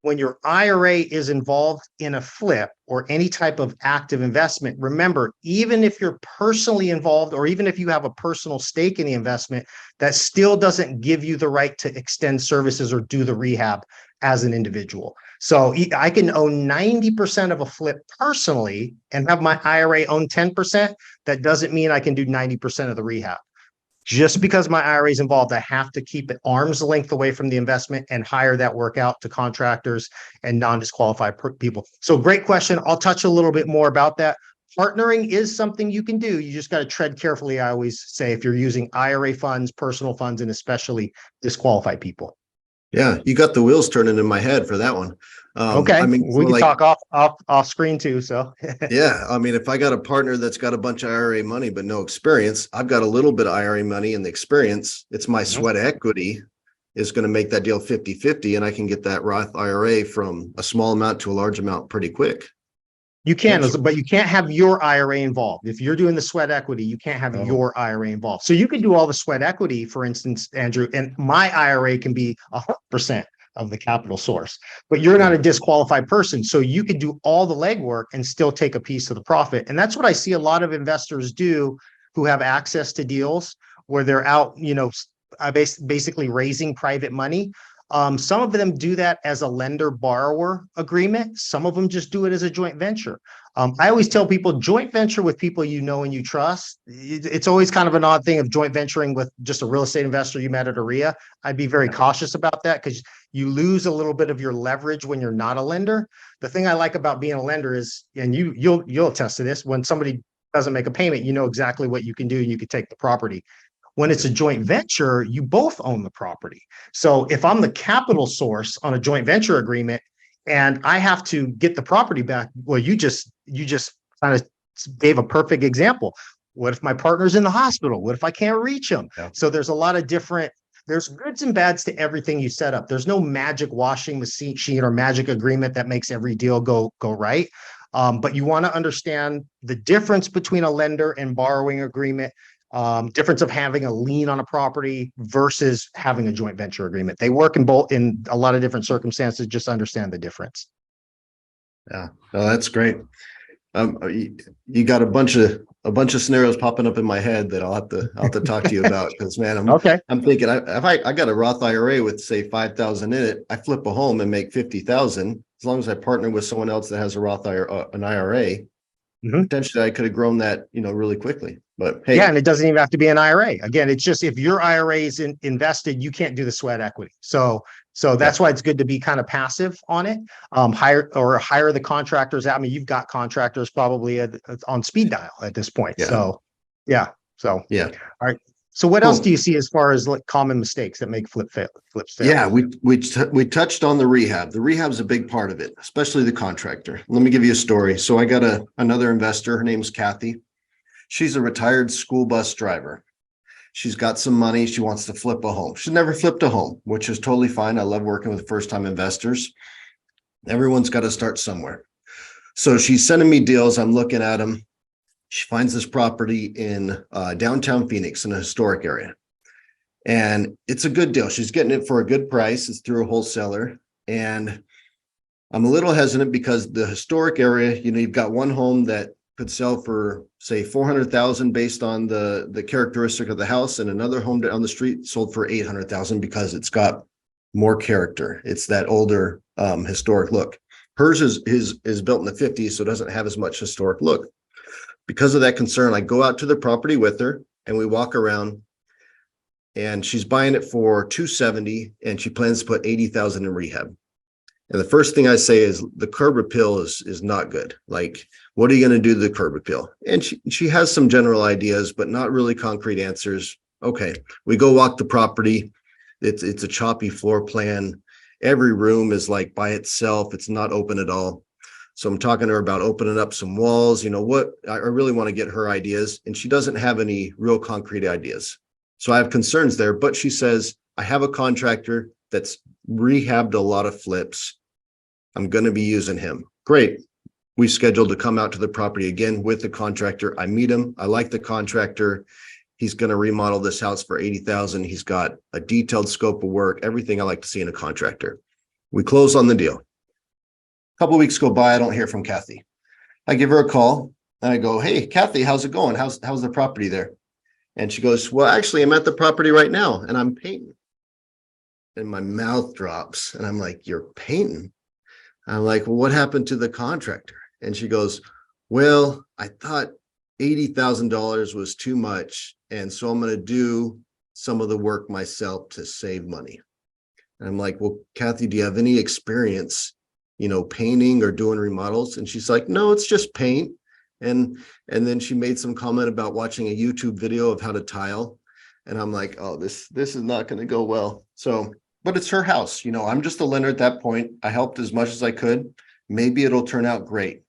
when your IRA is involved in a flip or any type of active investment, remember, even if you're personally involved or even if you have a personal stake in the investment, that still doesn't give you the right to extend services or do the rehab as an individual. So I can own 90% of a flip personally and have my IRA own 10%. That doesn't mean I can do 90% of the rehab. Just because my IRA is involved, I have to keep it arm's length away from the investment and hire that work out to contractors and non-disqualified people. So great question. I'll touch a little bit more about that. Partnering is something you can do. You just got to tread carefully, I always say, if you're using IRA funds, personal funds, and especially disqualified people. Yeah, you got the wheels turning in my head for that one. Okay, we can talk off screen too. So yeah, I mean, if I got a partner that's got a bunch of IRA money but no experience, I've got a little bit of IRA money and the experience. It's my sweat equity is going to make that deal 50-50, and I can get that Roth IRA from a small amount to a large amount pretty quick. You can, but you can't have your IRA involved. If you're doing the sweat equity, you can't have your IRA involved. So you can do all the sweat equity, for instance, Andrew, and my IRA can be 100% of the capital source, but you're not a disqualified person. So you can do all the legwork and still take a piece of the profit. And that's what I see a lot of investors do who have access to deals where they're out, basically raising private money. Some of them do that as a lender-borrower agreement. Some of them just do it as a joint venture. I always tell people, joint venture with people you know and you trust. It's always kind of an odd thing of joint venturing with just a real estate investor you met at a RIA. I'd be very cautious about that because you lose a little bit of your leverage when you're not a lender. The thing I like about being a lender is, and you'll attest to this, when somebody doesn't make a payment, you know exactly what you can do and you can take the property. When it's a joint venture, you both own the property. So if I'm the capital source on a joint venture agreement and I have to get the property back, well, you just kind of gave a perfect example. What if my partner's in the hospital? What if I can't reach them? Yeah. So there's a lot of there's goods and bads to everything you set up. There's no magic washing machine or magic agreement that makes every deal go right. But you want to understand the difference between a lender and borrowing agreement. Difference of having a lien on a property versus having a joint venture agreement. They work in a lot of different circumstances. Just understand the difference. Yeah, no, that's great. You got a bunch of scenarios popping up in my head that I'll have to talk to you about because, man, I'm thinking if I got a Roth IRA with say 5,000 in it, I flip a home and make 50,000. As long as I partner with someone else that has a Roth an IRA, potentially I could have grown that really quickly. But hey, yeah, and it doesn't even have to be an IRA. Again, it's just if your IRA is invested, you can't do the sweat equity. So that's why it's good to be kind of passive on it. Hire the contractors out. I mean, you've got contractors probably on speed dial at this point. Yeah. So yeah. All right. So what else do you see as far as like common mistakes that make flips fail? Yeah, we touched on the rehab. The rehab is a big part of it, especially the contractor. Let me give you a story. So I got another investor. Her name's Kathy. She's a retired school bus driver. She's got some money. She wants to flip a home. She's never flipped a home, which is totally fine. I love working with first-time investors. Everyone's got to start somewhere. So she's sending me deals. I'm looking at them. She finds this property in downtown Phoenix in a historic area. And it's a good deal. She's getting it for a good price. It's through a wholesaler. And I'm a little hesitant because the historic area, you've got one home that could sell for, say, 400,000 based on the characteristic of the house, and another home down the street sold for 800,000 because it's got more character. It's that older historic look. Hers is built in the 50s, so it doesn't have as much historic look. Because of that concern, I go out to the property with her and we walk around, and she's buying it for 270 and she plans to put 80,000 in rehab. And the first thing I say is the curb appeal is not good. Like, what are you going to do to the curb appeal? And she has some general ideas, but not really concrete answers. Okay, we go walk the property. It's a choppy floor plan. Every room is like by itself. It's not open at all. So I'm talking to her about opening up some walls. What I really want to get her ideas, and she doesn't have any real concrete ideas. So I have concerns there, but she says, I have a contractor that's rehabbed a lot of flips. I'm going to be using him. Great. We scheduled to come out to the property again with the contractor. I meet him. I like the contractor. He's going to remodel this house for 80,000. He's got a detailed scope of work, everything I like to see in a contractor. We close on the deal. A couple of weeks go by. I don't hear from Kathy. I give her a call and I go, hey, Kathy, how's it going? How's the property there? And she goes, well, actually, I'm at the property right now and I'm painting. And my mouth drops and I'm like, you're painting? I'm like, well, what happened to the contractor? And she goes, well, I thought $80,000 was too much. And so I'm going to do some of the work myself to save money. And I'm like, well, Kathy, do you have any experience, painting or doing remodels? And she's like, no, it's just paint. And then she made some comment about watching a YouTube video of how to tile. And I'm like, oh, this is not going to go well. So, but it's her house. I'm just a lender at that point. I helped as much as I could. Maybe it'll turn out great.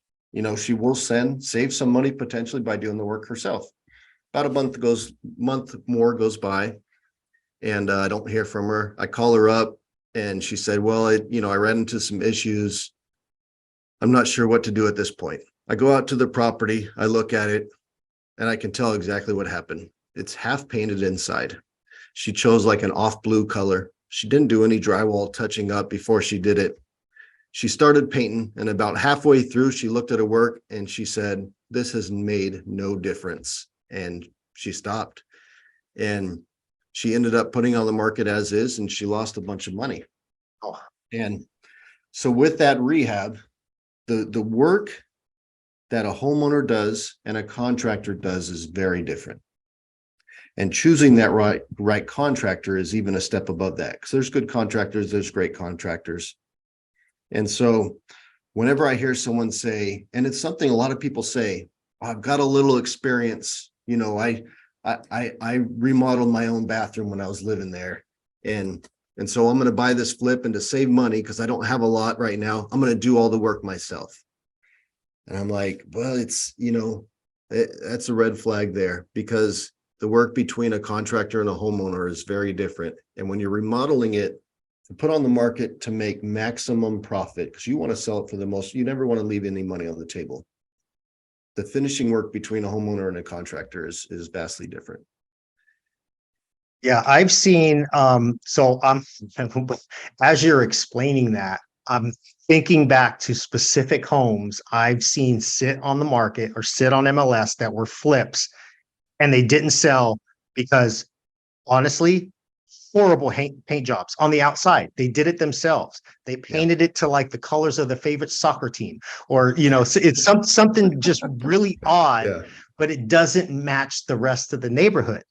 She will save some money potentially by doing the work herself. About a month more goes by, and I don't hear from her. I call her up and she said, well, I ran into some issues. I'm not sure what to do at this point. I go out to the property, I look at it, and I can tell exactly what happened. It's half painted inside. She chose like an off blue color. She didn't do any drywall touching up before she did it. She started painting, and about halfway through, she looked at her work and she said, this has made no difference. And she stopped. And she ended up putting on the market as is, and she lost a bunch of money. Oh. And so with that rehab, the work that a homeowner does and a contractor does is very different. And choosing that right contractor is even a step above that, because there's good contractors, there's great contractors. And so whenever I hear someone say, and it's something a lot of people say, I've got a little experience, I remodeled my own bathroom when I was living there. And so I'm going to buy this flip, and to save money, because I don't have a lot right now, I'm going to do all the work myself. And I'm like, well, that's a red flag there, because the work between a contractor and a homeowner is very different. And when you're remodeling it to put on the market to make maximum profit, because you want to sell it for the most, you never want to leave any money on the table. The finishing work between a homeowner and a contractor is vastly different. Yeah, I've seen, so as you're explaining that, I'm thinking back to specific homes I've seen sit on the market or sit on MLS that were flips, and they didn't sell because, honestly, horrible paint jobs on the outside. They did it themselves. They painted it to like the colors of the favorite soccer team, or it's something just really odd, but it doesn't match the rest of the neighborhood.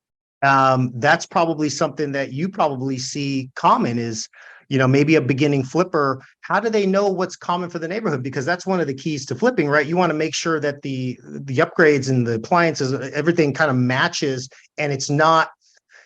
That's probably something that you probably see common is, maybe a beginning flipper. How do they know what's common for the neighborhood? Because that's one of the keys to flipping, right? You want to make sure that the upgrades and the appliances, everything kind of matches, and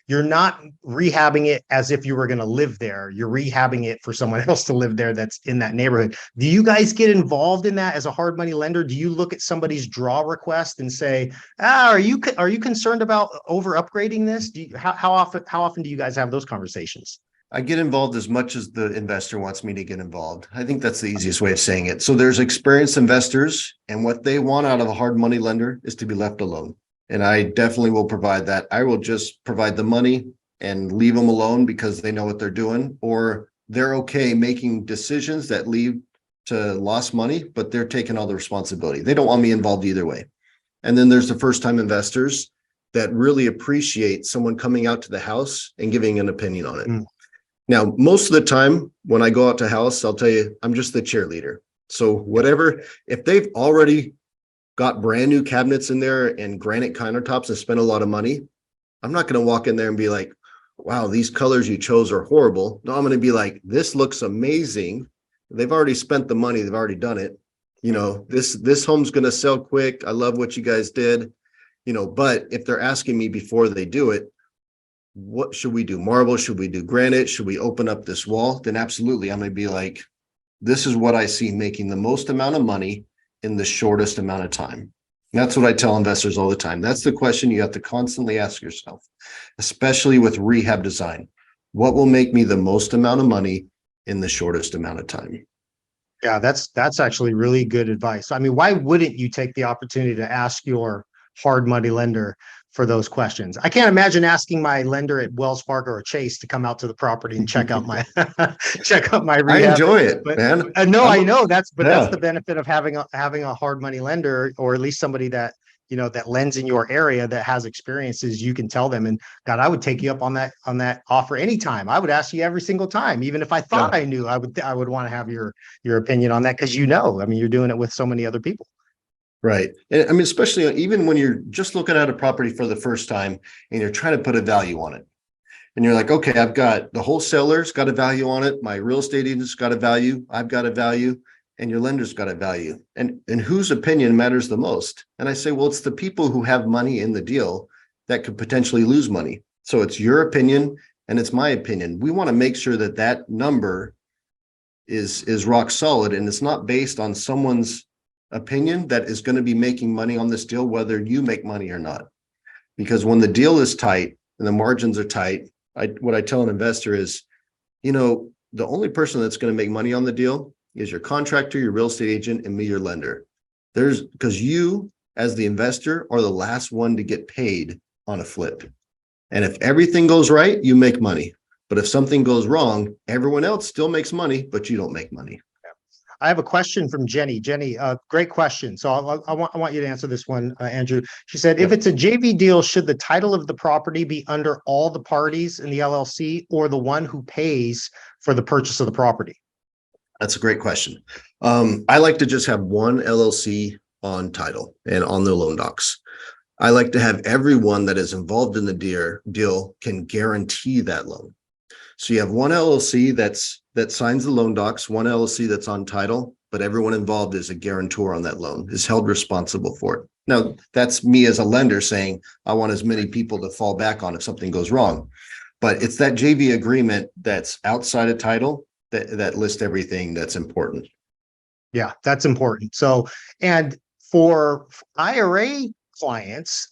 you're not rehabbing it as if you were going to live there. You're rehabbing it for someone else to live there that's in that neighborhood. Do you guys get involved in that as a hard money lender? Do you look at somebody's draw request and say, are you concerned about over upgrading this? How often do you guys have those conversations? I get involved as much as the investor wants me to get involved. I think that's the easiest way of saying it. So there's experienced investors, and what they want out of a hard money lender is to be left alone. And I definitely will provide that. I will just provide the money and leave them alone because they know what they're doing, or they're okay making decisions that lead to lost money, but they're taking all the responsibility. They don't want me involved either way. And then there's the first-time investors that really appreciate someone coming out to the house and giving an opinion on it. Now, most of the time when I go out to house, I'll tell you, I'm just the cheerleader. So whatever, if they've already got brand new cabinets in there and granite countertops and spent a lot of money, I'm not going to walk in there and be like, wow, these colors you chose are horrible. No, I'm going to be like, this looks amazing. They've already spent the money. They've already done it. This home's going to sell quick. I love what you guys did, but if they're asking me before they do it, what should we do? Marble? Should we do granite? Should we open up this wall? Then absolutely. I'm going to be like, this is what I see making the most amount of money in the shortest amount of time. And that's what I tell investors all the time. That's the question you have to constantly ask yourself, especially with rehab design. What will make me the most amount of money in the shortest amount of time? Yeah, that's actually really good advice. I mean, why wouldn't you take the opportunity to ask your hard money lender for those questions? I can't imagine asking my lender at Wells Fargo or Chase to come out to the property and check out my rehab. I enjoy it, But, man. no, I know that's Yeah. the benefit of having a hard money lender, or at least somebody that that lends in your area that has experiences. You can tell them, and God, I would take you up on that offer anytime. I would ask you every single time, even if I thought I knew. I would want to have your opinion on that, because I mean, you're doing it with so many other people. Right. And I mean, especially even when you're just looking at a property for the first time and you're trying to put a value on it. And you're like, okay, I've got the wholesaler's got a value on it. My real estate agent's got a value. I've got a value, and your lender's got a value. And whose opinion matters the most? And I say, well, it's the people who have money in the deal that could potentially lose money. So it's your opinion and it's my opinion. We want to make sure that that number is rock solid, and it's not based on someone's opinion that is going to be making money on this deal, whether you make money or not. Because when the deal is tight and the margins are tight, what I tell an investor is, the only person that's going to make money on the deal is your contractor, your real estate agent, and me, your lender. Because you, as the investor, are the last one to get paid on a flip. And if everything goes right, you make money. But if something goes wrong, everyone else still makes money, but you don't make money. I have a question from Jenny. Jenny, great question. So I want you to answer this one, Andrew. She said, if it's a JV deal, should the title of the property be under all the parties in the LLC, or the one who pays for the purchase of the property? That's a great question. I like to just have one LLC on title and on the loan docs. I like to have everyone that is involved in the deal can guarantee that loan. So you have one LLC that signs the loan docs, one LLC that's on title, but everyone involved is a guarantor on that loan, is held responsible for it. Now, that's me as a lender saying, I want as many people to fall back on if something goes wrong. But it's that JV agreement that's outside of title that lists everything that's important. Yeah, that's important. So, and for IRA clients,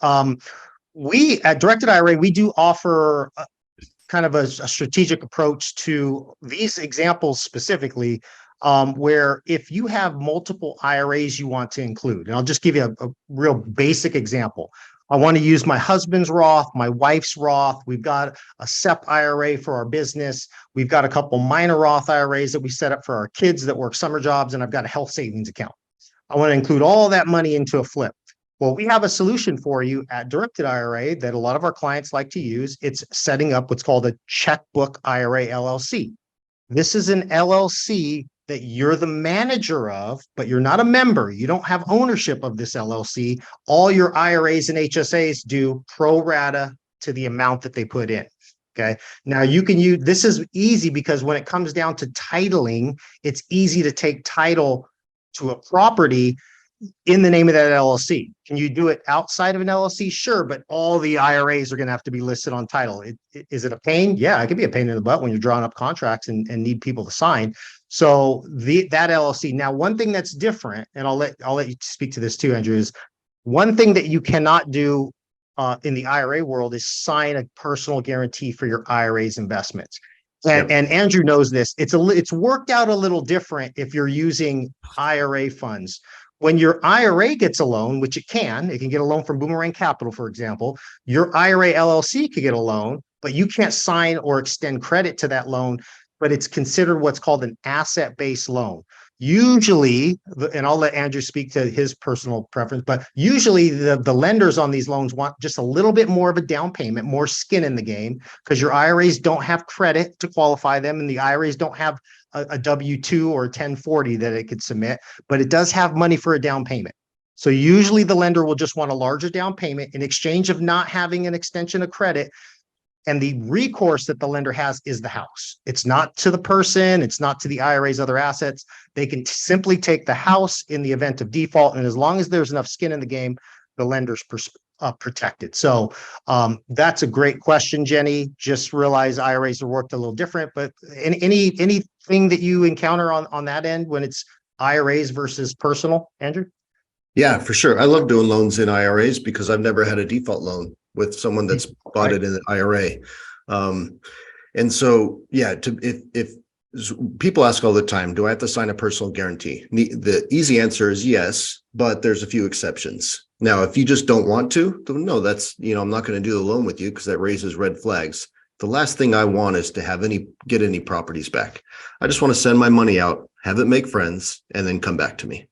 we at Directed IRA, we do offer kind of a strategic approach to these examples specifically, where if you have multiple IRAs you want to include, and I'll just give you a real basic example. I want to use my husband's Roth, my wife's Roth. We've got a SEP IRA for our business. We've got a couple minor Roth IRAs that we set up for our kids that work summer jobs, and I've got a health savings account. I want to include all that money into a flip. Well, we have a solution for you at Directed IRA that a lot of our clients like to use. It's setting up what's called a checkbook IRA LLC. This is an LLC that you're the manager of, but you're not a member. You don't have ownership of this LLC. All your IRAs and HSAs do pro rata to the amount that they put in. Okay. Now you can use, this is easy because when it comes down to titling, it's easy to take title to a property in the name of that LLC. Can you do it outside of an LLC? Sure, but all the IRAs are going to have to be listed on title. Is it a pain? Yeah, it could be a pain in the butt when you're drawing up contracts and need people to sign. So that LLC. Now, one thing that's different, and I'll let you speak to this too, Andrew, is one thing that you cannot do in the IRA world is sign a personal guarantee for your IRA's investments. And Andrew knows this. It's worked out a little different if you're using IRA funds. When your IRA gets a loan, which it can get a loan from Boomerang Capital, for example, your IRA LLC could get a loan, but you can't sign or extend credit to that loan, but it's considered what's called an asset-based loan. Usually, and I'll let Andrew speak to his personal preference, but usually the lenders on these loans want just a little bit more of a down payment, more skin in the game, because your IRAs don't have credit to qualify them, and the IRAs don't have a W-2 or a 1040 that it could submit, but it does have money for a down payment. So usually the lender will just want a larger down payment in exchange of not having an extension of credit. And the recourse that the lender has is the house. It's not to the person. It's not to the IRA's other assets. They can simply take the house in the event of default. And as long as there's enough skin in the game, the lender's protected. So that's a great question, Jenny. Just realize IRAs are worked a little different, but anything that you encounter on that end when it's IRAs versus personal, Andrew? Yeah, for sure. I love doing loans in IRAs because I've never had a default loan with someone that's bought it in an IRA. And so, yeah, if people ask all the time, do I have to sign a personal guarantee? The easy answer is yes, but there's a few exceptions. Now, if you just don't want to, then no, that's, I'm not going to do the loan with you because that raises red flags. The last thing I want is to get any properties back. I just want to send my money out, have it make friends, and then come back to me.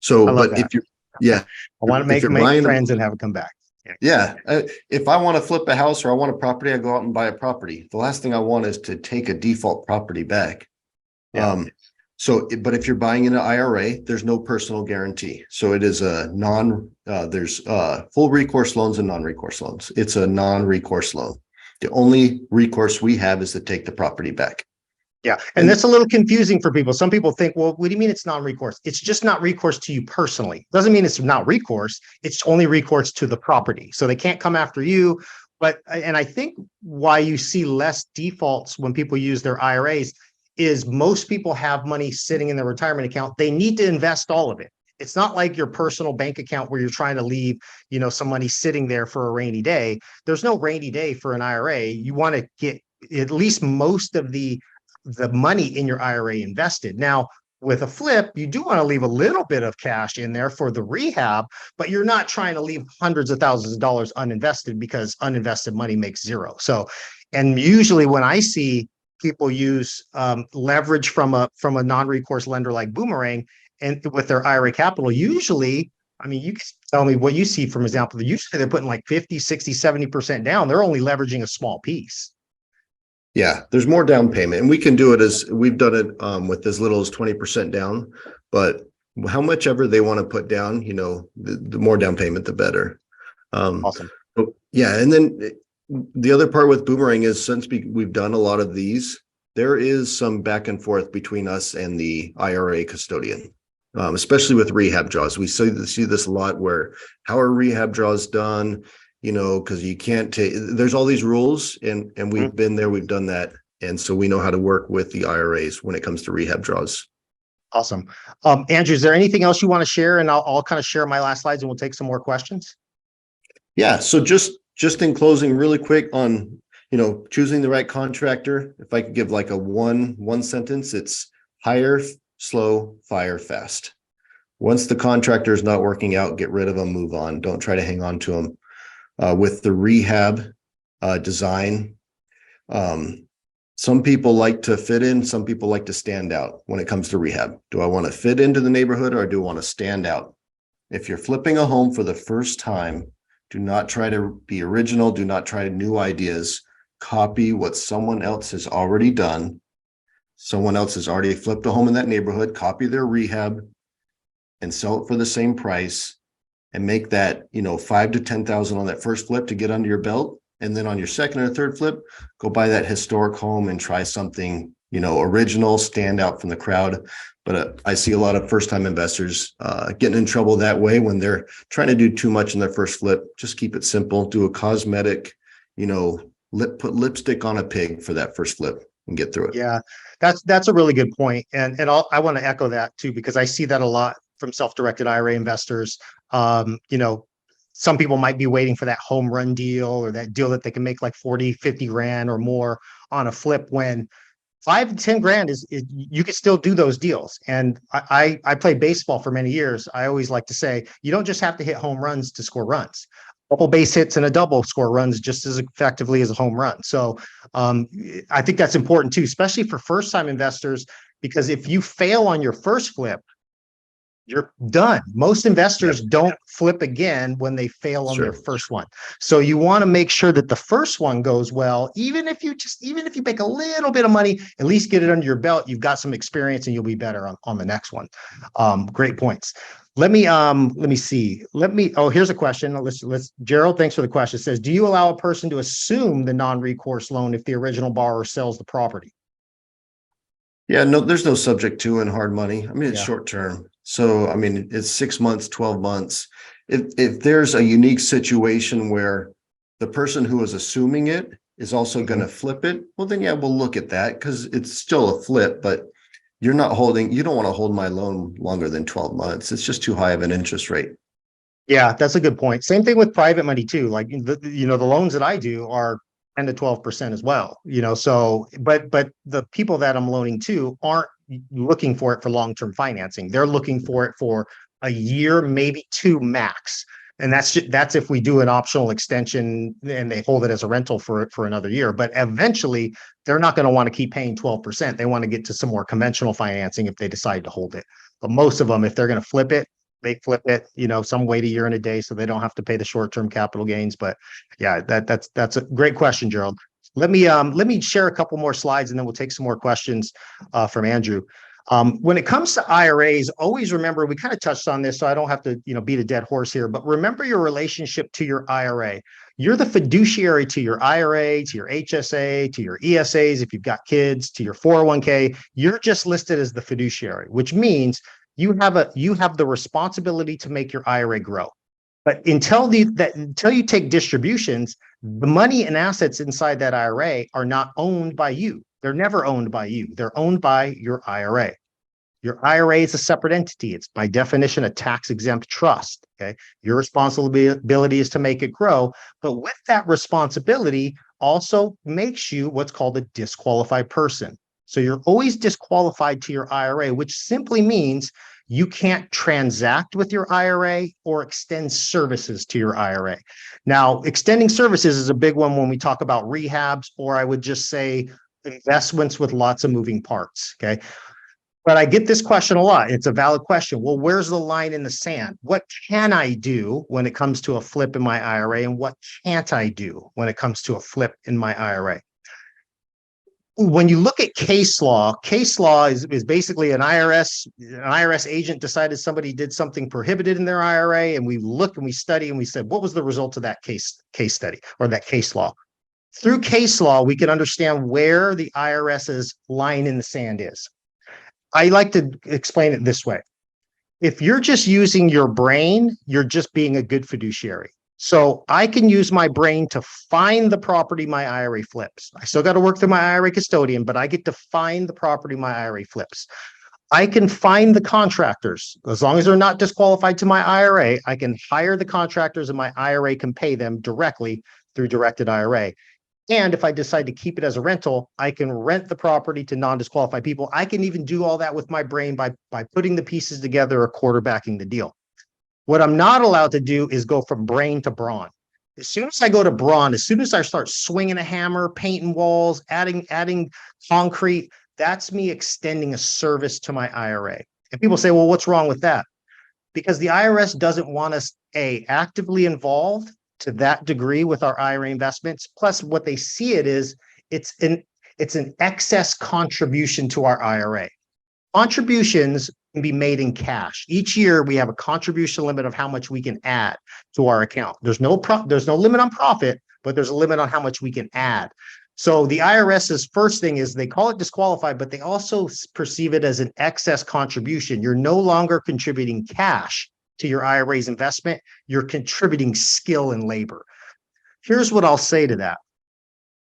So, but if you're, I want to make friends and have it come back. Yeah. If I want to flip a house or I want a property, I go out and buy a property. The last thing I want is to take a default property back. Yeah. But if you're buying in an IRA, there's no personal guarantee. So it is there's full recourse loans and non-recourse loans. It's a non-recourse loan. The only recourse we have is to take the property back. Yeah. And that's a little confusing for people. Some people think, well, what do you mean it's non-recourse? It's just not recourse to you personally. Doesn't mean it's not recourse. It's only recourse to the property. So they can't come after you. And I think why you see less defaults when people use their IRAs is most people have money sitting in their retirement account. They need to invest all of it. It's not like your personal bank account where you're trying to leave, some money sitting there for a rainy day. There's no rainy day for an IRA. You want to get at least most of the money in your IRA invested. Now, with a flip, you do want to leave a little bit of cash in there for the rehab, but you're not trying to leave hundreds of thousands of dollars uninvested because uninvested money makes zero. So, and usually when I see people use leverage from a non-recourse lender like Boomerang and with their IRA capital, usually, you can tell me what you see from example, usually they're putting like 50, 60, 70% down. They're only leveraging a small piece. Yeah, there's more down payment, and we can do it as we've done it with as little as 20% down, but how much ever they want to put down, the more down payment, the better. Awesome. Yeah. And then the other part with Boomerang is since we've done a lot of these, there is some back and forth between us and the IRA custodian, especially with rehab draws. We see this a lot where how are rehab draws done? Because you can't take, there's all these rules and we've been there, we've done that. And so we know how to work with the IRAs when it comes to rehab draws. Awesome. Andrew, is there anything else you want to share? And I'll kind of share my last slides and we'll take some more questions. Yeah. So just in closing really quick on, choosing the right contractor. If I could give like a one sentence, it's hire slow, fire fast. Once the contractor is not working out, get rid of them, move on. Don't try to hang on to them. With the rehab design, some people like to fit in, some people like to stand out when it comes to rehab. Do I want to fit into the neighborhood or do I want to stand out? If you're flipping a home for the first time, do not try to be original. Do not try new ideas. Copy what someone else has already done. Someone else has already flipped a home in that neighborhood, copy their rehab and sell it for the same price. And make that, 5 to 10,000 on that first flip to get under your belt. And then on your second or third flip, go buy that historic home and try something, original, stand out from the crowd. But I see a lot of first-time investors getting in trouble that way when they're trying to do too much in their first flip. Just keep it simple. Do a cosmetic, put lipstick on a pig for that first flip and get through it. Yeah, that's a really good point. And I want to echo that too, because I see that a lot from self-directed IRA investors. Some people might be waiting for that home run deal or that deal that they can make like 40, 50 grand or more on a flip when 5 to 10 grand is you can still do those deals. And I played baseball for many years. I always like to say, you don't just have to hit home runs to score runs. couple base hits and a double score runs just as effectively as a home run. So I think that's important too, especially for first-time investors, because if you fail on your first flip, you're done. Most investors don't flip again when they fail on their first one. So you want to make sure that the first one goes well. Even if you make a little bit of money, at least get it under your belt. You've got some experience and you'll be better on the next one. Great points. Let me see. Here's a question. Let's Gerald, thanks for the question. It says, do you allow a person to assume the non-recourse loan if the original borrower sells the property? Yeah, no, there's no subject to in hard money. I mean, it's short term. So, I mean, it's 6 months, 12 months. If there's a unique situation where the person who is assuming it is also going to flip it, well, then, yeah, we'll look at that because it's still a flip, but you don't want to hold my loan longer than 12 months. It's just too high of an interest rate. Yeah, that's a good point. Same thing with private money too. Like, the loans that I do are 10 to 12% as well, so, but the people that I'm loaning to aren't looking for it for long-term financing. They're looking for it for a year, maybe two max. And that's if we do an optional extension and they hold it as a rental for another year. But eventually they're not going to want to keep paying 12%. They want to get to some more conventional financing if they decide to hold it. But most of them, if they're going to flip it, they flip it, some wait a year and a day so they don't have to pay the short-term capital gains. But yeah, that's a great question, Gerald. Let me share a couple more slides and then we'll take some more questions from Andrew. When it comes to IRAs, always remember, we kind of touched on this, so I don't have to, beat a dead horse here, but remember your relationship to your IRA. You're the fiduciary to your IRA, to your HSA, to your ESAs, if you've got kids, to your 401k. You're just listed as the fiduciary, which means you have the responsibility to make your IRA grow. But until you take distributions, the money and assets inside that IRA are not owned by you. They're never owned by you. They're owned by your IRA. Your IRA is a separate entity. It's by definition a tax-exempt trust. Okay. Your responsibility is to make it grow. But with that responsibility also makes you what's called a disqualified person. So you're always disqualified to your IRA, which simply means you can't transact with your IRA or extend services to your IRA. Now, extending services is a big one when we talk about rehabs, or I would just say investments with lots of moving parts. Okay. But I get this question a lot. It's a valid question. Well, where's the line in the sand? What can I do when it comes to a flip in my IRA? And what can't I do when it comes to a flip in my IRA? When you look at case law is basically an IRS agent decided somebody did something prohibited in their IRA, and we look and we study and we said, what was the result of that case study or that case law? Through case law, we can understand where the IRS's line in the sand is. I like to explain it this way. If you're just using your brain, you're just being a good fiduciary. So I can use my brain to find the property my IRA flips. I still got to work through my IRA custodian, but I get to find the property my IRA flips. I can find the contractors. As long as they're not disqualified to my IRA, I can hire the contractors and my IRA can pay them directly through directed IRA. And if I decide to keep it as a rental, I can rent the property to non-disqualified people. I can even do all that with my brain by putting the pieces together or quarterbacking the deal. What I'm not allowed to do is go from brain to brawn. As soon as I go to brawn, as soon as I start swinging a hammer, painting walls, adding concrete, that's me extending a service to my IRA. And people say, well, what's wrong with that? Because the IRS doesn't want us, actively involved to that degree with our IRA investments. Plus, what they see it is, it's an excess contribution to our IRA. Contributions can be made in cash. Each year, we have a contribution limit of how much we can add to our account. There's no limit on profit, but there's a limit on how much we can add. So the IRS's first thing is they call it disqualified, but they also perceive it as an excess contribution. You're no longer contributing cash to your IRA's investment. You're contributing skill and labor. Here's what I'll say to that.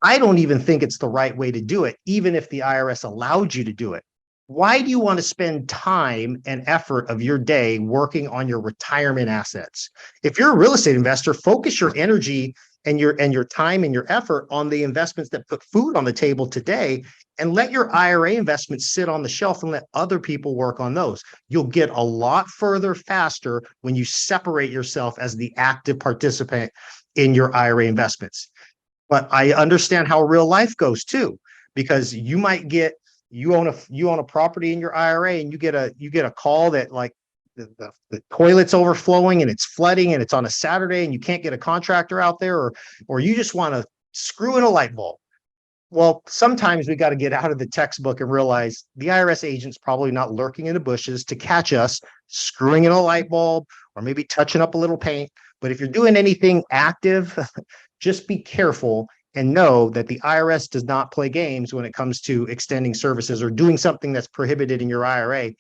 I don't even think it's the right way to do it, even if the IRS allowed you to do it. Why do you want to spend time and effort of your day working on your retirement assets? If you're a real estate investor, focus your energy and your time and your effort on the investments that put food on the table today, and let your IRA investments sit on the shelf and let other people work on those. You'll get a lot further faster when you separate yourself as the active participant in your IRA investments. But I understand how real life goes too, because you own a property in your IRA and you get a call that like the toilet's overflowing and it's flooding and it's on a Saturday and you can't get a contractor out there, or you just want to screw in a light bulb. Well, sometimes we got to get out of the textbook and realize the IRS agent's probably not lurking in the bushes to catch us screwing in a light bulb or maybe touching up a little paint. But if you're doing anything active, just be careful and know that the IRS does not play games when it comes to extending services or doing something that's prohibited in your IRA.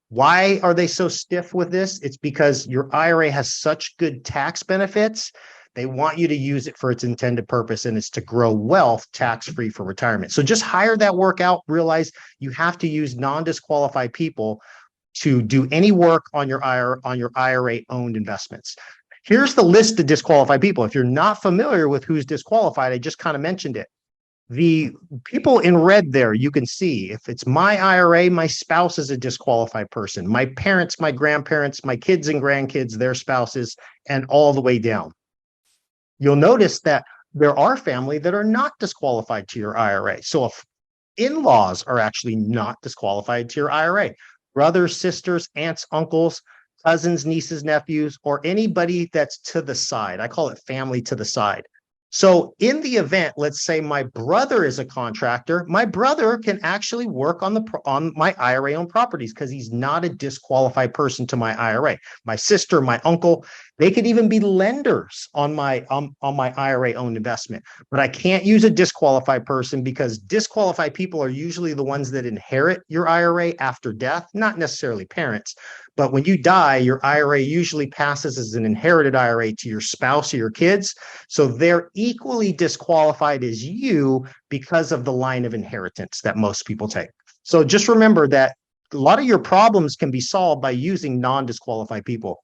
Why are they so stiff with this? It's because your IRA has such good tax benefits. They want you to use it for its intended purpose, and it's to grow wealth tax-free for retirement. So just hire that work out. Realize you have to use non-disqualified people to do any work on your IRA owned investments. Here's the list of disqualified people. If you're not familiar with who's disqualified, I just kind of mentioned it. The people in red there, you can see if it's my IRA, my spouse is a disqualified person. My parents, my grandparents, my kids and grandkids, their spouses, and all the way down. You'll notice that there are family that are not disqualified to your IRA. So if in-laws are actually not disqualified to your IRA, brothers, sisters, aunts, uncles, cousins, nieces, nephews, or anybody that's to the side. I call it family to the side. So in the event, let's say my brother is a contractor, my brother can actually work on my IRA owned properties because he's not a disqualified person to my IRA. My sister, my uncle, they could even be lenders on my IRA owned investment. But I can't use a disqualified person because disqualified people are usually the ones that inherit your IRA after death, not necessarily parents. But when you die, your IRA usually passes as an inherited IRA to your spouse or your kids. So they're equally disqualified as you because of the line of inheritance that most people take. So just remember that a lot of your problems can be solved by using non-disqualified people.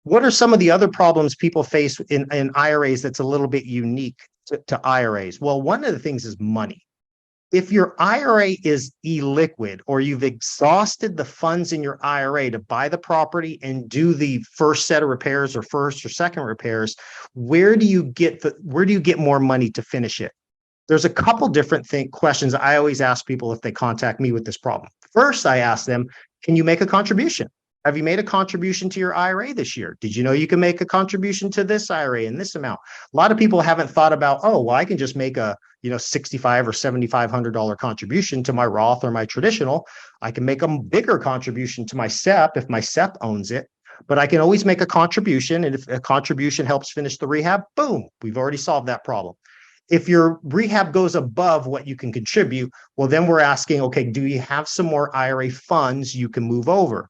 What are some of the other problems people face in IRAs that's a little bit unique to IRAs? Well, one of the things is money. If your IRA is illiquid or you've exhausted the funds in your IRA to buy the property and do the first set of repairs or first or second repairs, where do you get more money to finish it? There's a couple different questions I always ask people if they contact me with this problem. First, I ask them, can you make a contribution? Have you made a contribution to your IRA this year? Did you know you can make a contribution to this IRA in this amount? A lot of people haven't thought about, oh, well, I can just make a $6,500 or $7,500 contribution to my Roth or my traditional. I can make a bigger contribution to my SEP if my SEP owns it, but I can always make a contribution. And if a contribution helps finish the rehab, boom, we've already solved that problem. If your rehab goes above what you can contribute, well, then we're asking, okay, do you have some more IRA funds you can move over?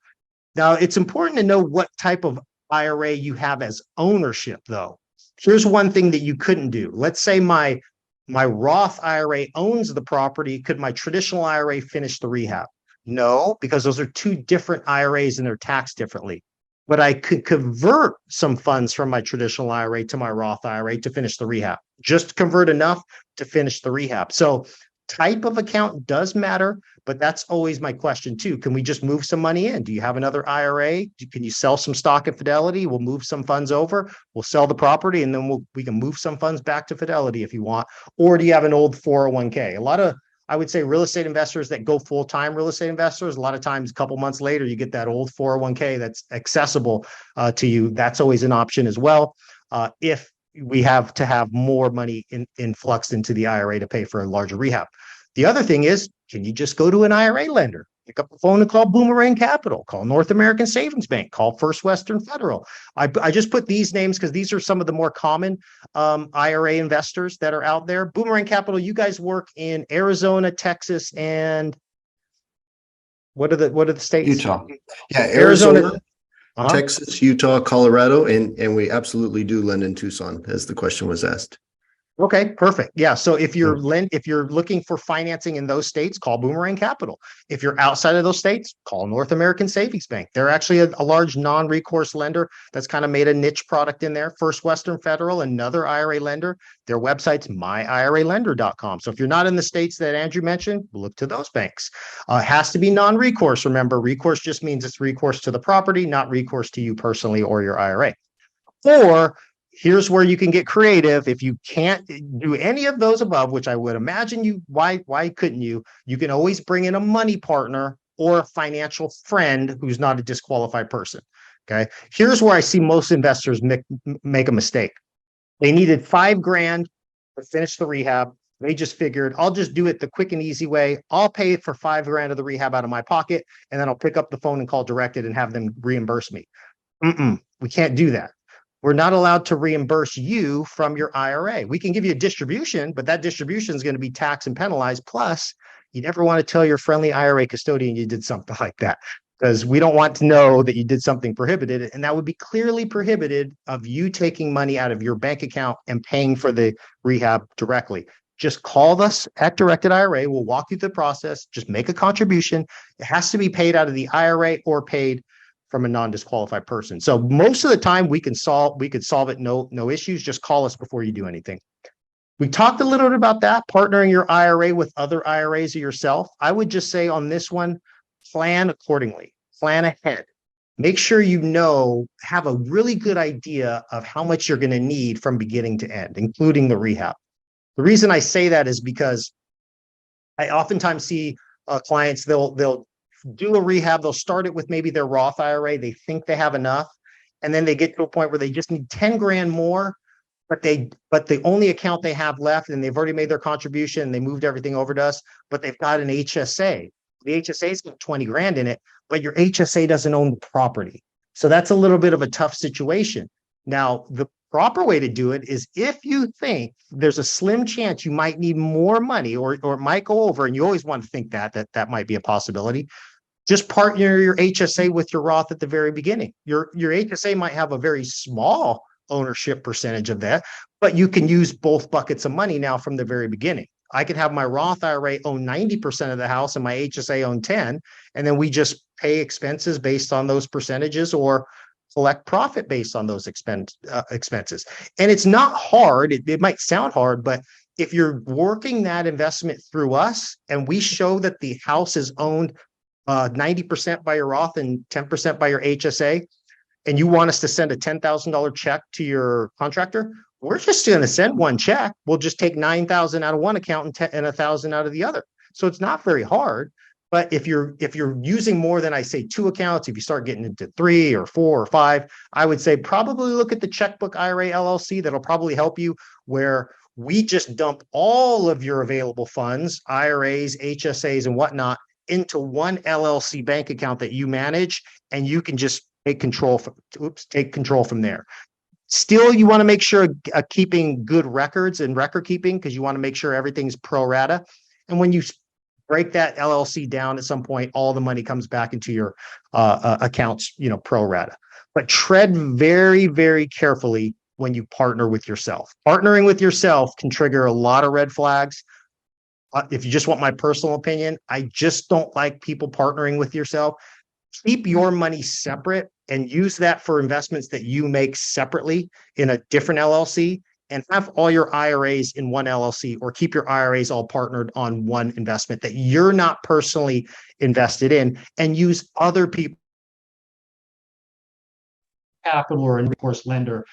Now, it's important to know what type of IRA you have as ownership, though. Here's one thing that you couldn't do. Let's say my Roth IRA owns the property. Could my traditional IRA finish the rehab? No, because those are two different IRAs and they're taxed differently. But I could convert some funds from my traditional IRA to my Roth IRA to finish the rehab. Just convert enough to finish the rehab. So type of account does matter, but that's always my question too. Can we just move some money in? Do you have another IRA? Can you sell some stock at Fidelity? We'll move some funds over. We'll sell the property and then we can move some funds back to Fidelity if you want. Or do you have an old 401k? A lot of, I would say, real estate investors that go full-time real estate investors, a lot of times, a couple months later, you get that old 401k that's accessible to you. That's always an option as well. If we have to have more money influxed into the IRA to pay for a larger rehab. The other thing is, can you just go to an IRA lender? Pick up the phone and call Boomerang Capital, call North American Savings Bank, call First Western Federal. I just put these names because these are some of the more common IRA investors that are out there. Boomerang Capital, you guys work in Arizona, Texas, and what are the states? Utah. Yeah, Arizona. Uh-huh. Texas, Utah, Colorado, and we absolutely do lend in Tucson, as the question was asked. Okay, perfect. Yeah. So if you're looking for financing in those states, call Boomerang Capital. If you're outside of those states, call North American Savings Bank. They're actually a large non-recourse lender that's kind of made a niche product in there. First Western Federal, another IRA lender. Their website's myiralender.com. So if you're not in the states that Andrew mentioned, look to those banks. It has to be non-recourse. Remember, recourse just means it's recourse to the property, not recourse to you personally or your IRA. Or here's where you can get creative. If you can't do any of those above, which I would imagine why couldn't you? You can always bring in a money partner or a financial friend who's not a disqualified person. Okay. Here's where I see most investors make a mistake. They needed $5,000 to finish the rehab. They just figured, I'll just do it the quick and easy way. I'll pay for $5,000 of the rehab out of my pocket, and then I'll pick up the phone and call Directed and have them reimburse me. We can't do that. We're not allowed to reimburse you from your IRA. We can give you a distribution, but that distribution is going to be taxed and penalized. Plus, you never want to tell your friendly IRA custodian you did something like that, because we don't want to know that you did something prohibited. And that would be clearly prohibited of you taking money out of your bank account and paying for the rehab directly. Just call us at Directed IRA. We'll walk you through the process. Just make a contribution. It has to be paid out of the IRA or paid from a non-disqualified person. So most of the time we could solve it. No issues. Just call us before you do anything. We talked a little bit about that, partnering your IRA with other IRAs or yourself. I would just say on this one, plan accordingly, plan ahead. Make sure have a really good idea of how much you're going to need from beginning to end, including the rehab. The reason I say that is because I oftentimes see clients, they'll do a rehab. They'll start it with maybe their Roth IRA. They think they have enough. And then they get to a point where they just need 10 grand more, but the only account they have left, and they've already made their contribution, and they moved everything over to us, but they've got an HSA. The HSA's got 20 grand in it, but your HSA doesn't own the property. So that's a little bit of a tough situation. Now, the proper way to do it is if you think there's a slim chance you might need more money or it might go over, and you always want to think that might be a possibility, just partner your HSA with your Roth at the very beginning. Your HSA might have a very small ownership percentage of that, but you can use both buckets of money now from the very beginning. I could have my Roth IRA own 90% of the house and my HSA own 10, and then we just pay expenses based on those percentages or collect profit based on those expenses. And it's not hard. It might sound hard, but if you're working that investment through us and we show that the house is owned 90% by your Roth and 10% by your HSA, and you want us to send a $10,000 check to your contractor, we're just going to send one check. We'll just take 9,000 out of one account and 1,000 out of the other. So it's not very hard. But if you're using more than, I say, 2 accounts, if you start getting into 3 or 4 or 5, I would say probably look at the Checkbook IRA LLC. That'll probably help you, where we just dump all of your available funds, IRAs, HSAs, and whatnot, into one LLC bank account that you manage, and you can just take control from there. Still, you want to make sure keeping good records and record keeping, because you want to make sure everything's pro rata. And when you break that LLC down at some point, all the money comes back into your accounts, pro rata. But tread very, very carefully when you partner with yourself. Partnering with yourself can trigger a lot of red flags. If you just want my personal opinion, I just don't like people partnering with yourself. Keep your money separate and use that for investments that you make separately in a different LLC, and have all your IRAs in one LLC, or keep your IRAs all partnered on one investment that you're not personally invested in, and use other people, capital or a recourse lender,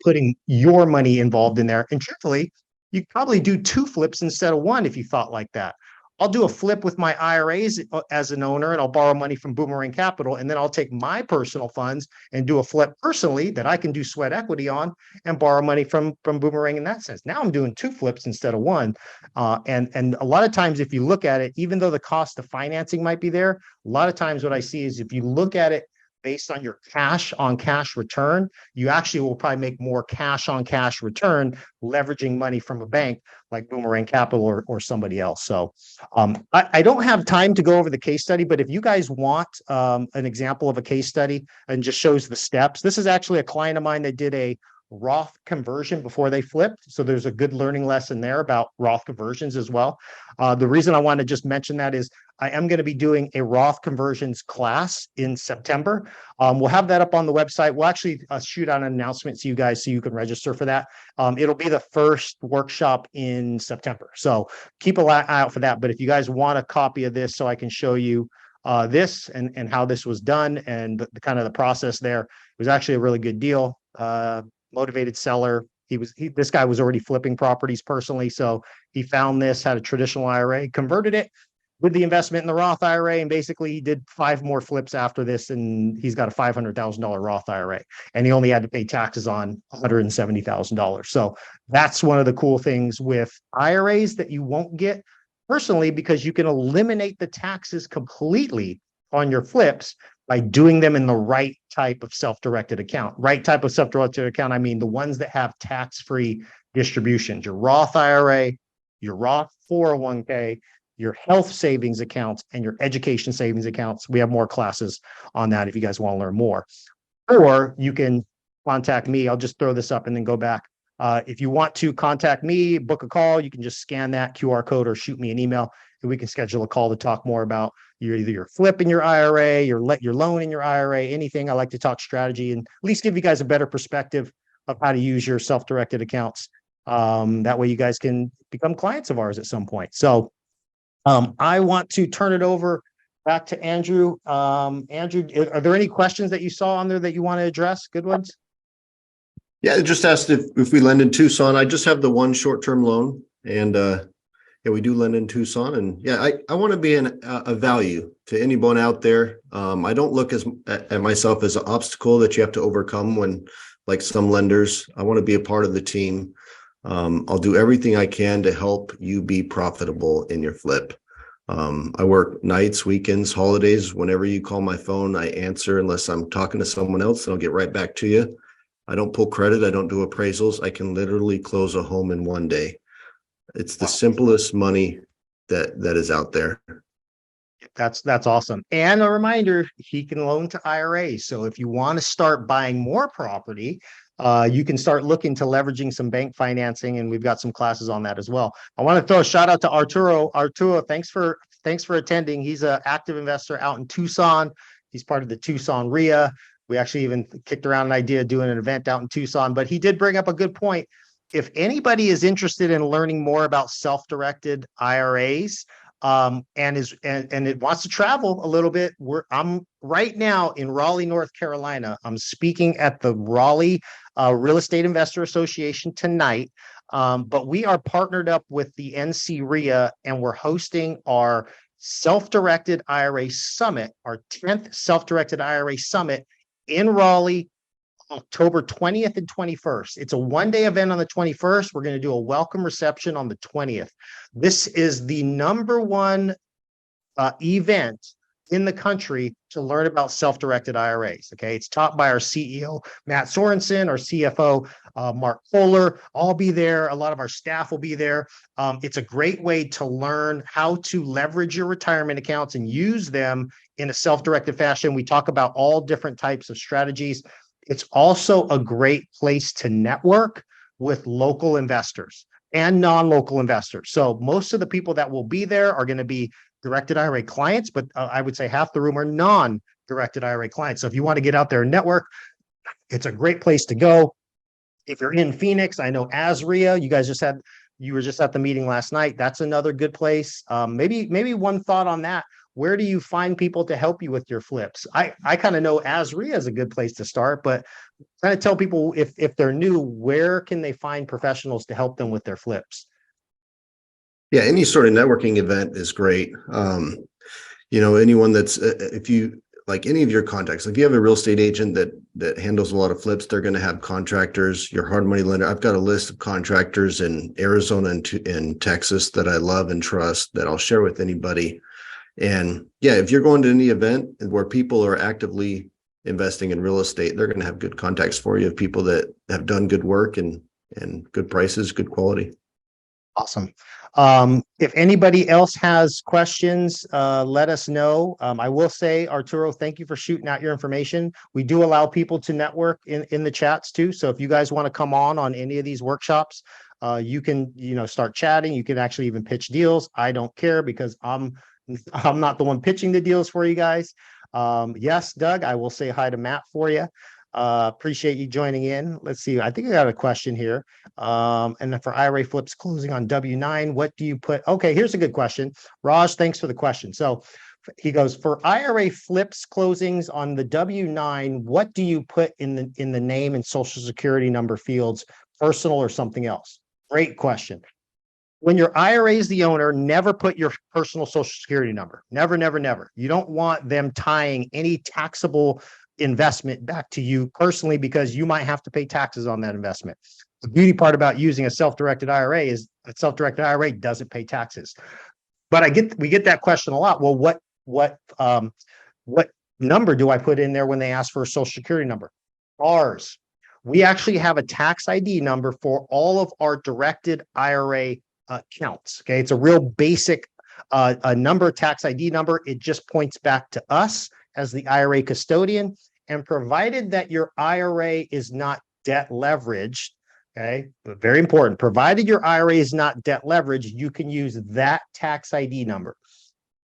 putting your money involved in there. And truthfully, you could probably do 2 flips instead of 1 if you thought like that. I'll do a flip with my IRAs as an owner, and I'll borrow money from Boomerang Capital, and then I'll take my personal funds and do a flip personally that I can do sweat equity on and borrow money from Boomerang in that sense. Now I'm doing 2 flips instead of 1. And a lot of times, if you look at it, even though the cost of financing might be there, a lot of times what I see is if you look at it based on your cash on cash return, you actually will probably make more cash on cash return leveraging money from a bank like Boomerang Capital or somebody else. So I don't have time to go over the case study, but if you guys want an example of a case study and just shows the steps, this is actually a client of mine that did a Roth conversion before they flipped. So there's a good learning lesson there about Roth conversions as well. The reason I want to just mention that is I am going to be doing a Roth conversions class in September. We'll have that up on the website. We'll actually shoot out an announcement to you guys so you can register for that. It'll be the first workshop in September. So keep an eye out for that. But if you guys want a copy of this so I can show you this and how this was done and the kind of the process there, it was actually a really good deal. Motivated seller. This guy was already flipping properties personally. So he found this, had a traditional IRA, converted it with the investment in the Roth IRA. And basically he did 5 more flips after this. And he's got a $500,000 Roth IRA and he only had to pay taxes on $170,000. So that's one of the cool things with IRAs that you won't get personally, because you can eliminate the taxes completely on your flips by doing them in the right type of self-directed account. Right type of self-directed account, I mean the ones that have tax-free distributions, your Roth IRA, your Roth 401k, your health savings accounts, and your education savings accounts. We have more classes on that if you guys want to learn more. Or you can contact me. I'll just throw this up and then go back. If you want to contact me, book a call, you can just scan that QR code or shoot me an email and we can schedule a call to talk more about either your flip in your IRA, your loan in your IRA, anything. I like to talk strategy and at least give you guys a better perspective of how to use your self-directed accounts. That way you guys can become clients of ours at some point. So I want to turn it over back to Andrew. Andrew, are there any questions that you saw on there that you want to address? Good ones? Yeah, I just asked if we lend in Tucson. I just have the one short-term loan, and yeah, we do lend in Tucson. And yeah, I want to be a value to anyone out there. I don't look at myself as an obstacle that you have to overcome when, like some lenders, I want to be a part of the team. I'll do everything I can to help you be profitable in your flip. I work nights, weekends, holidays. Whenever you call my phone, I answer unless I'm talking to someone else, and I'll get right back to you. I don't pull credit. I don't do appraisals. I can literally close a home in one day. It's the simplest money that is out there. That's awesome. And a reminder, he can loan to IRAs. So if you want to start buying more property, you can start looking to leveraging some bank financing, and we've got some classes on that as well. I want to throw a shout out to Arturo. Arturo, thanks for attending. He's an active investor out in Tucson. He's part of the Tucson RIA. We actually even kicked around an idea of doing an event out in Tucson, but he did bring up a good point. If anybody is interested in learning more about self-directed IRAs, and it wants to travel a little bit, I'm right now in Raleigh, North Carolina. I'm speaking at the Raleigh Real Estate Investor Association tonight. But we are partnered up with the NC RIA, and we're hosting our self-directed IRA summit, our 10th self-directed IRA summit in Raleigh, October 20th and 21st. It's a one-day event on the 21st. We're going to do a welcome reception on the 20th. This is the #1 event in the country to learn about self-directed IRAs. Okay, it's taught by our CEO, Matt Sorensen, our CFO, Mark Kohler. I'll be there. A lot of our staff will be there. It's a great way to learn how to leverage your retirement accounts and use them in a self-directed fashion. We talk about all different types of strategies. It's also a great place to network with local investors and non-local investors. So most of the people that will be there are going to be directed IRA clients, but I would say half the room are non-directed IRA clients. So if you want to get out there and network, it's a great place to go. If you're in Phoenix, I know ASRIA, you were just at the meeting last night. That's another good place. Maybe one thought on that. Where do you find people to help you with your flips? I kind of know ASRIA is a good place to start, but kind of tell people if they're new, where can they find professionals to help them with their flips? Yeah, any sort of networking event is great. Anyone that's, if you like any of your contacts, if you have a real estate agent that handles a lot of flips, they're going to have contractors, your hard money lender. I've got a list of contractors in Arizona and Texas that I love and trust that I'll share with anybody. And yeah, if you're going to any event where people are actively investing in real estate, they're going to have good contacts for you of people that have done good work and good prices, good quality. Awesome. If anybody else has questions, let us know. I will say, Arturo, thank you for shooting out your information. We do allow people to network in the chats too. So if you guys want to come on any of these workshops, you can, start chatting. You can actually even pitch deals. I don't care because I'm not the one pitching the deals for you guys. Yes, Doug, I will say hi to Matt for you. Appreciate you joining in. Let's see. I think I got a question here. And then for IRA flips closing on W-9, what do you put? Okay, here's a good question. Raj, thanks for the question. So he goes, for IRA flips closings on the W-9, what do you put in the name and social security number fields, personal or something else? Great question. When your IRA is the owner, never put your personal social security number. Never, never, never. You don't want them tying any taxable investment back to you personally because you might have to pay taxes on that investment. The beauty part about using a self-directed IRA is a self-directed IRA doesn't pay taxes. But we get that question a lot. Well, what number do I put in there when they ask for a social security number? Ours. We actually have a tax ID number for all of our directed IRA accounts. Okay, it's a real basic number, tax ID number. It just points back to us as the IRA custodian, and provided that your IRA is not debt leveraged, okay, but very important, provided your IRA is not debt leveraged, you can use that tax ID number.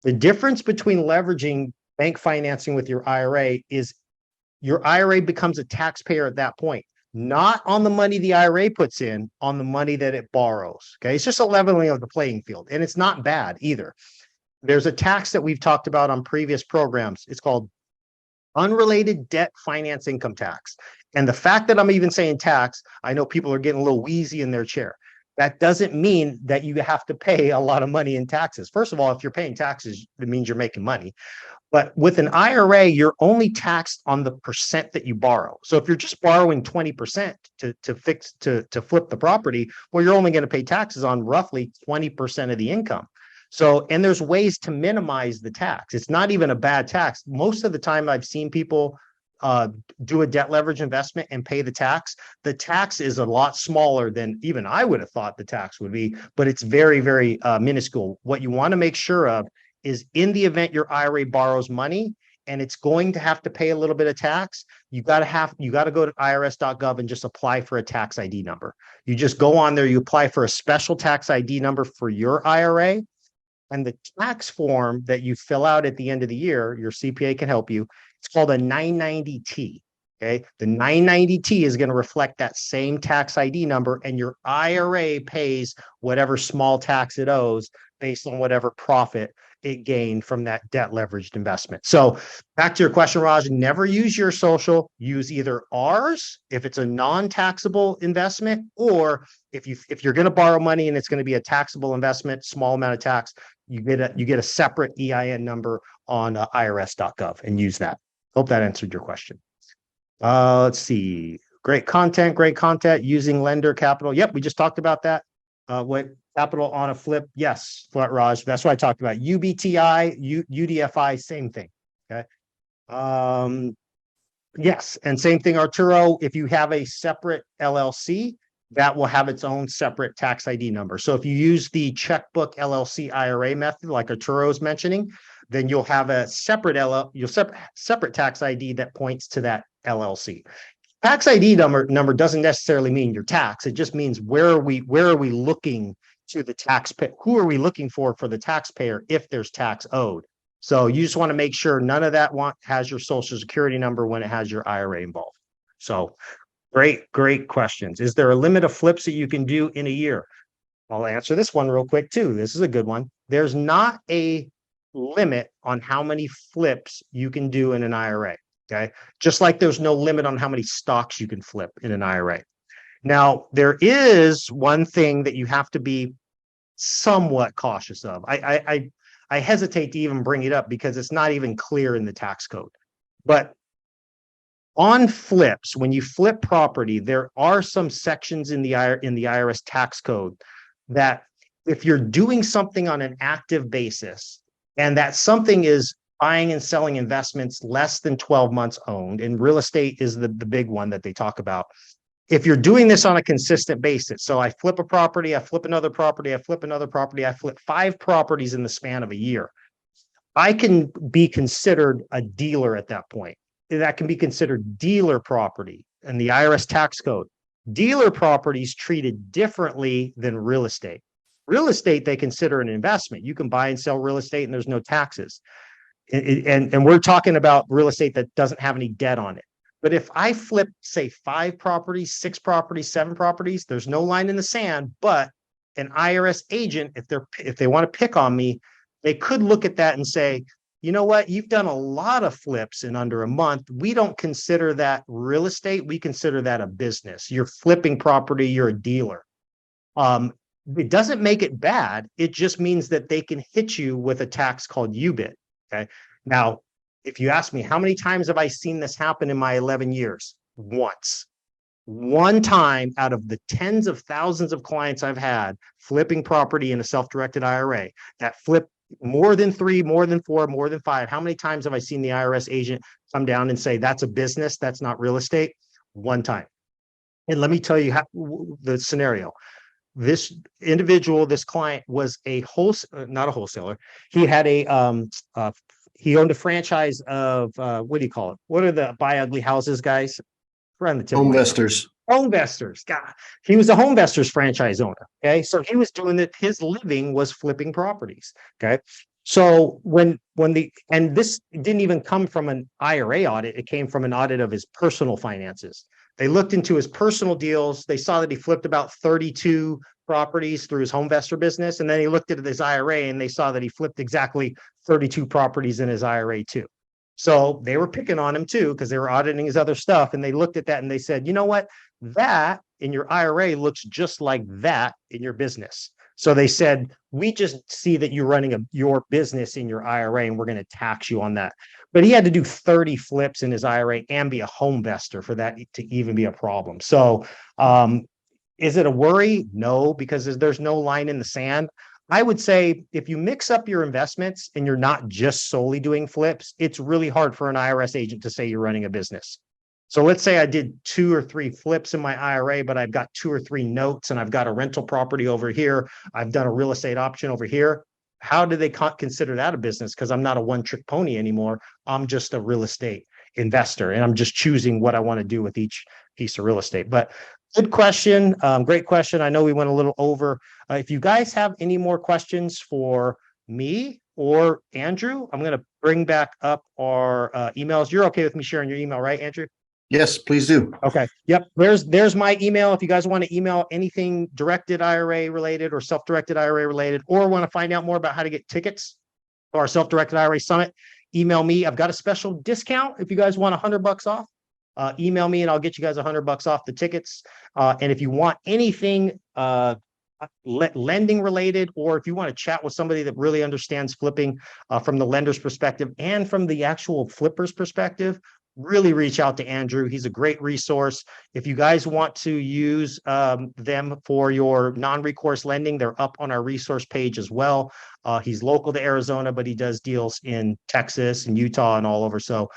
The difference between leveraging bank financing with your IRA is your IRA becomes a taxpayer at that point, not on the money the IRA puts in, on the money that it borrows. Okay, it's just a leveling of the playing field, and it's not bad either. There's a tax that we've talked about on previous programs. It's called unrelated debt finance income tax. And the fact that I'm even saying tax, I know people are getting a little wheezy in their chair. That doesn't mean that you have to pay a lot of money in taxes. First of all, if you're paying taxes, it means you're making money. But with an IRA, you're only taxed on the percent that you borrow. So if you're just borrowing 20% to flip the property, well, you're only going to pay taxes on roughly 20% of the income. So, and there's ways to minimize the tax. It's not even a bad tax. Most of the time I've seen people do a debt leverage investment and pay the tax. The tax is a lot smaller than even I would have thought the tax would be, but it's very, very minuscule. What you want to make sure of is in the event your IRA borrows money and it's going to have to pay a little bit of tax, you got to go to irs.gov and just apply for a tax ID number. You just go on there, you apply for a special tax ID number for your IRA. And the tax form that you fill out at the end of the year, your CPA can help you. It's called a 990T. Okay. The 990T is going to reflect that same tax ID number, and your IRA pays whatever small tax it owes based on whatever profit it gained from that debt leveraged investment. So back to your question, Raj, never use your social. Use either ours if it's a non-taxable investment, or if you're going to borrow money and it's going to be a taxable investment, small amount of tax, you get a separate EIN number on irs.gov and use that. Hope that answered your question. Let's see. Great content using lender capital. Yep, we just talked about that. What capital on a flip? Yes, Raj. That's what I talked about. UBTI, UDFI, same thing. Okay. Yes, and same thing, Arturo. If you have a separate LLC, that will have its own separate tax ID number. So if you use the checkbook LLC IRA method, like Arturo is mentioning, then you'll have a separate separate tax ID that points to that LLC. Tax ID number doesn't necessarily mean your tax. It just means where are we looking to the taxpayer? Who are we looking for the taxpayer if there's tax owed? So you just want to make sure none of that has your social security number when it has your IRA involved. So great questions. Is there a limit of flips that you can do in a year? I'll answer this one real quick too. This is a good one. There's not a limit on how many flips you can do in an IRA. Okay. Just like there's no limit on how many stocks you can flip in an IRA. Now, there is one thing that you have to be somewhat cautious of. I hesitate to even bring it up because it's not even clear in the tax code. But on flips, when you flip property, there are some sections in the IRS tax code that if you're doing something on an active basis, and that something is buying and selling investments less than 12 months owned, and real estate is the big one that they talk about. if you're doing this on a consistent basis, so I flip a property, I flip another property, I flip another property, I flip 5 properties in the span of a year, I can be considered a dealer at that point. That can be considered dealer property in the IRS tax code. Dealer property is treated differently than real estate. Real estate, they consider an investment. You can buy and sell real estate and there's no taxes. And we're talking about real estate that doesn't have any debt on it. But if I flip, say, 5 properties, 6 properties, 7 properties, there's no line in the sand, but an IRS agent, if they want to pick on me, they could look at that and say, you know what, you've done a lot of flips in under a month. We don't consider that real estate. We consider that a business. You're flipping property, you're a dealer. It doesn't make it bad. It just means that they can hit you with a tax called UBIT. Okay. Now, if you ask me, how many times have I seen this happen in my 11 years? Once. One time out of the tens of thousands of clients I've had flipping property in a self-directed IRA that flip more than 3, more than 4, more than 5. How many times have I seen the IRS agent come down and say, that's a business, that's not real estate? One time. And let me tell you the scenario. This individual, this client was not a wholesaler. He had he owned a franchise of, what do you call it? What are the buy ugly houses guys? Home investors. Home investors. God, he was a home investors franchise owner. Okay. So he was doing that. His living was flipping properties. Okay. So and this didn't even come from an IRA audit. It came from an audit of his personal finances. They looked into his personal deals. They saw that he flipped about 32 properties through his home investor business. And then he looked at his IRA and they saw that he flipped exactly 32 properties in his IRA too. So they were picking on him too, because they were auditing his other stuff. And they looked at that and they said, you know what? That in your IRA looks just like that in your business. So they said, we just see that you're running your business in your IRA and we're going to tax you on that. But he had to do 30 flips in his IRA and be a home investor for that to even be a problem. So is it a worry? No, because there's no line in the sand. I would say if you mix up your investments and you're not just solely doing flips, it's really hard for an IRS agent to say you're running a business. So let's say I did 2 or 3 flips in my IRA, but I've got 2 or 3 notes and I've got a rental property over here. I've done a real estate option over here. How do they consider that a business? Because I'm not a one-trick pony anymore. I'm just a real estate investor and I'm just choosing what I want to do with each piece of real estate. But good question. Great question. I know we went a little over. If you guys have any more questions for me or Andrew, I'm going to bring back up our emails. You're okay with me sharing your email, right, Andrew? Yes, please do. Okay. Yep. There's my email. If you guys want to email anything directed IRA related or self-directed IRA related, or want to find out more about how to get tickets to our self-directed IRA summit, email me. I've got a special discount if you guys want $100 off. Email me and I'll get you guys $100 off the tickets. And if you want anything lending related, or if you want to chat with somebody that really understands flipping from the lender's perspective and from the actual flipper's perspective, really reach out to Andrew. He's a great resource. If you guys want to use them for your non-recourse lending, they're up on our resource page as well. He's local to Arizona, but he does deals in Texas and Utah and all over. So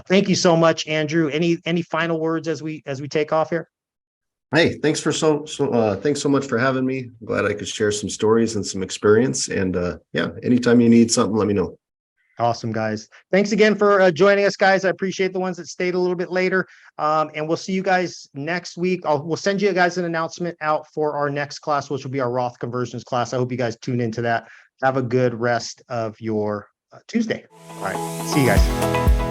thank you so much, Andrew. Any final words as we take off here? Hey, thanks so much for having me. I'm glad I could share some stories and some experience. And yeah, anytime you need something, let me know. Awesome, guys. Thanks again for joining us, guys. I appreciate the ones that stayed a little bit later. And we'll see you guys next week. We'll send you guys an announcement out for our next class, which will be our Roth conversions class. I hope you guys tune into that. Have a good rest of your Tuesday. All right. See you guys.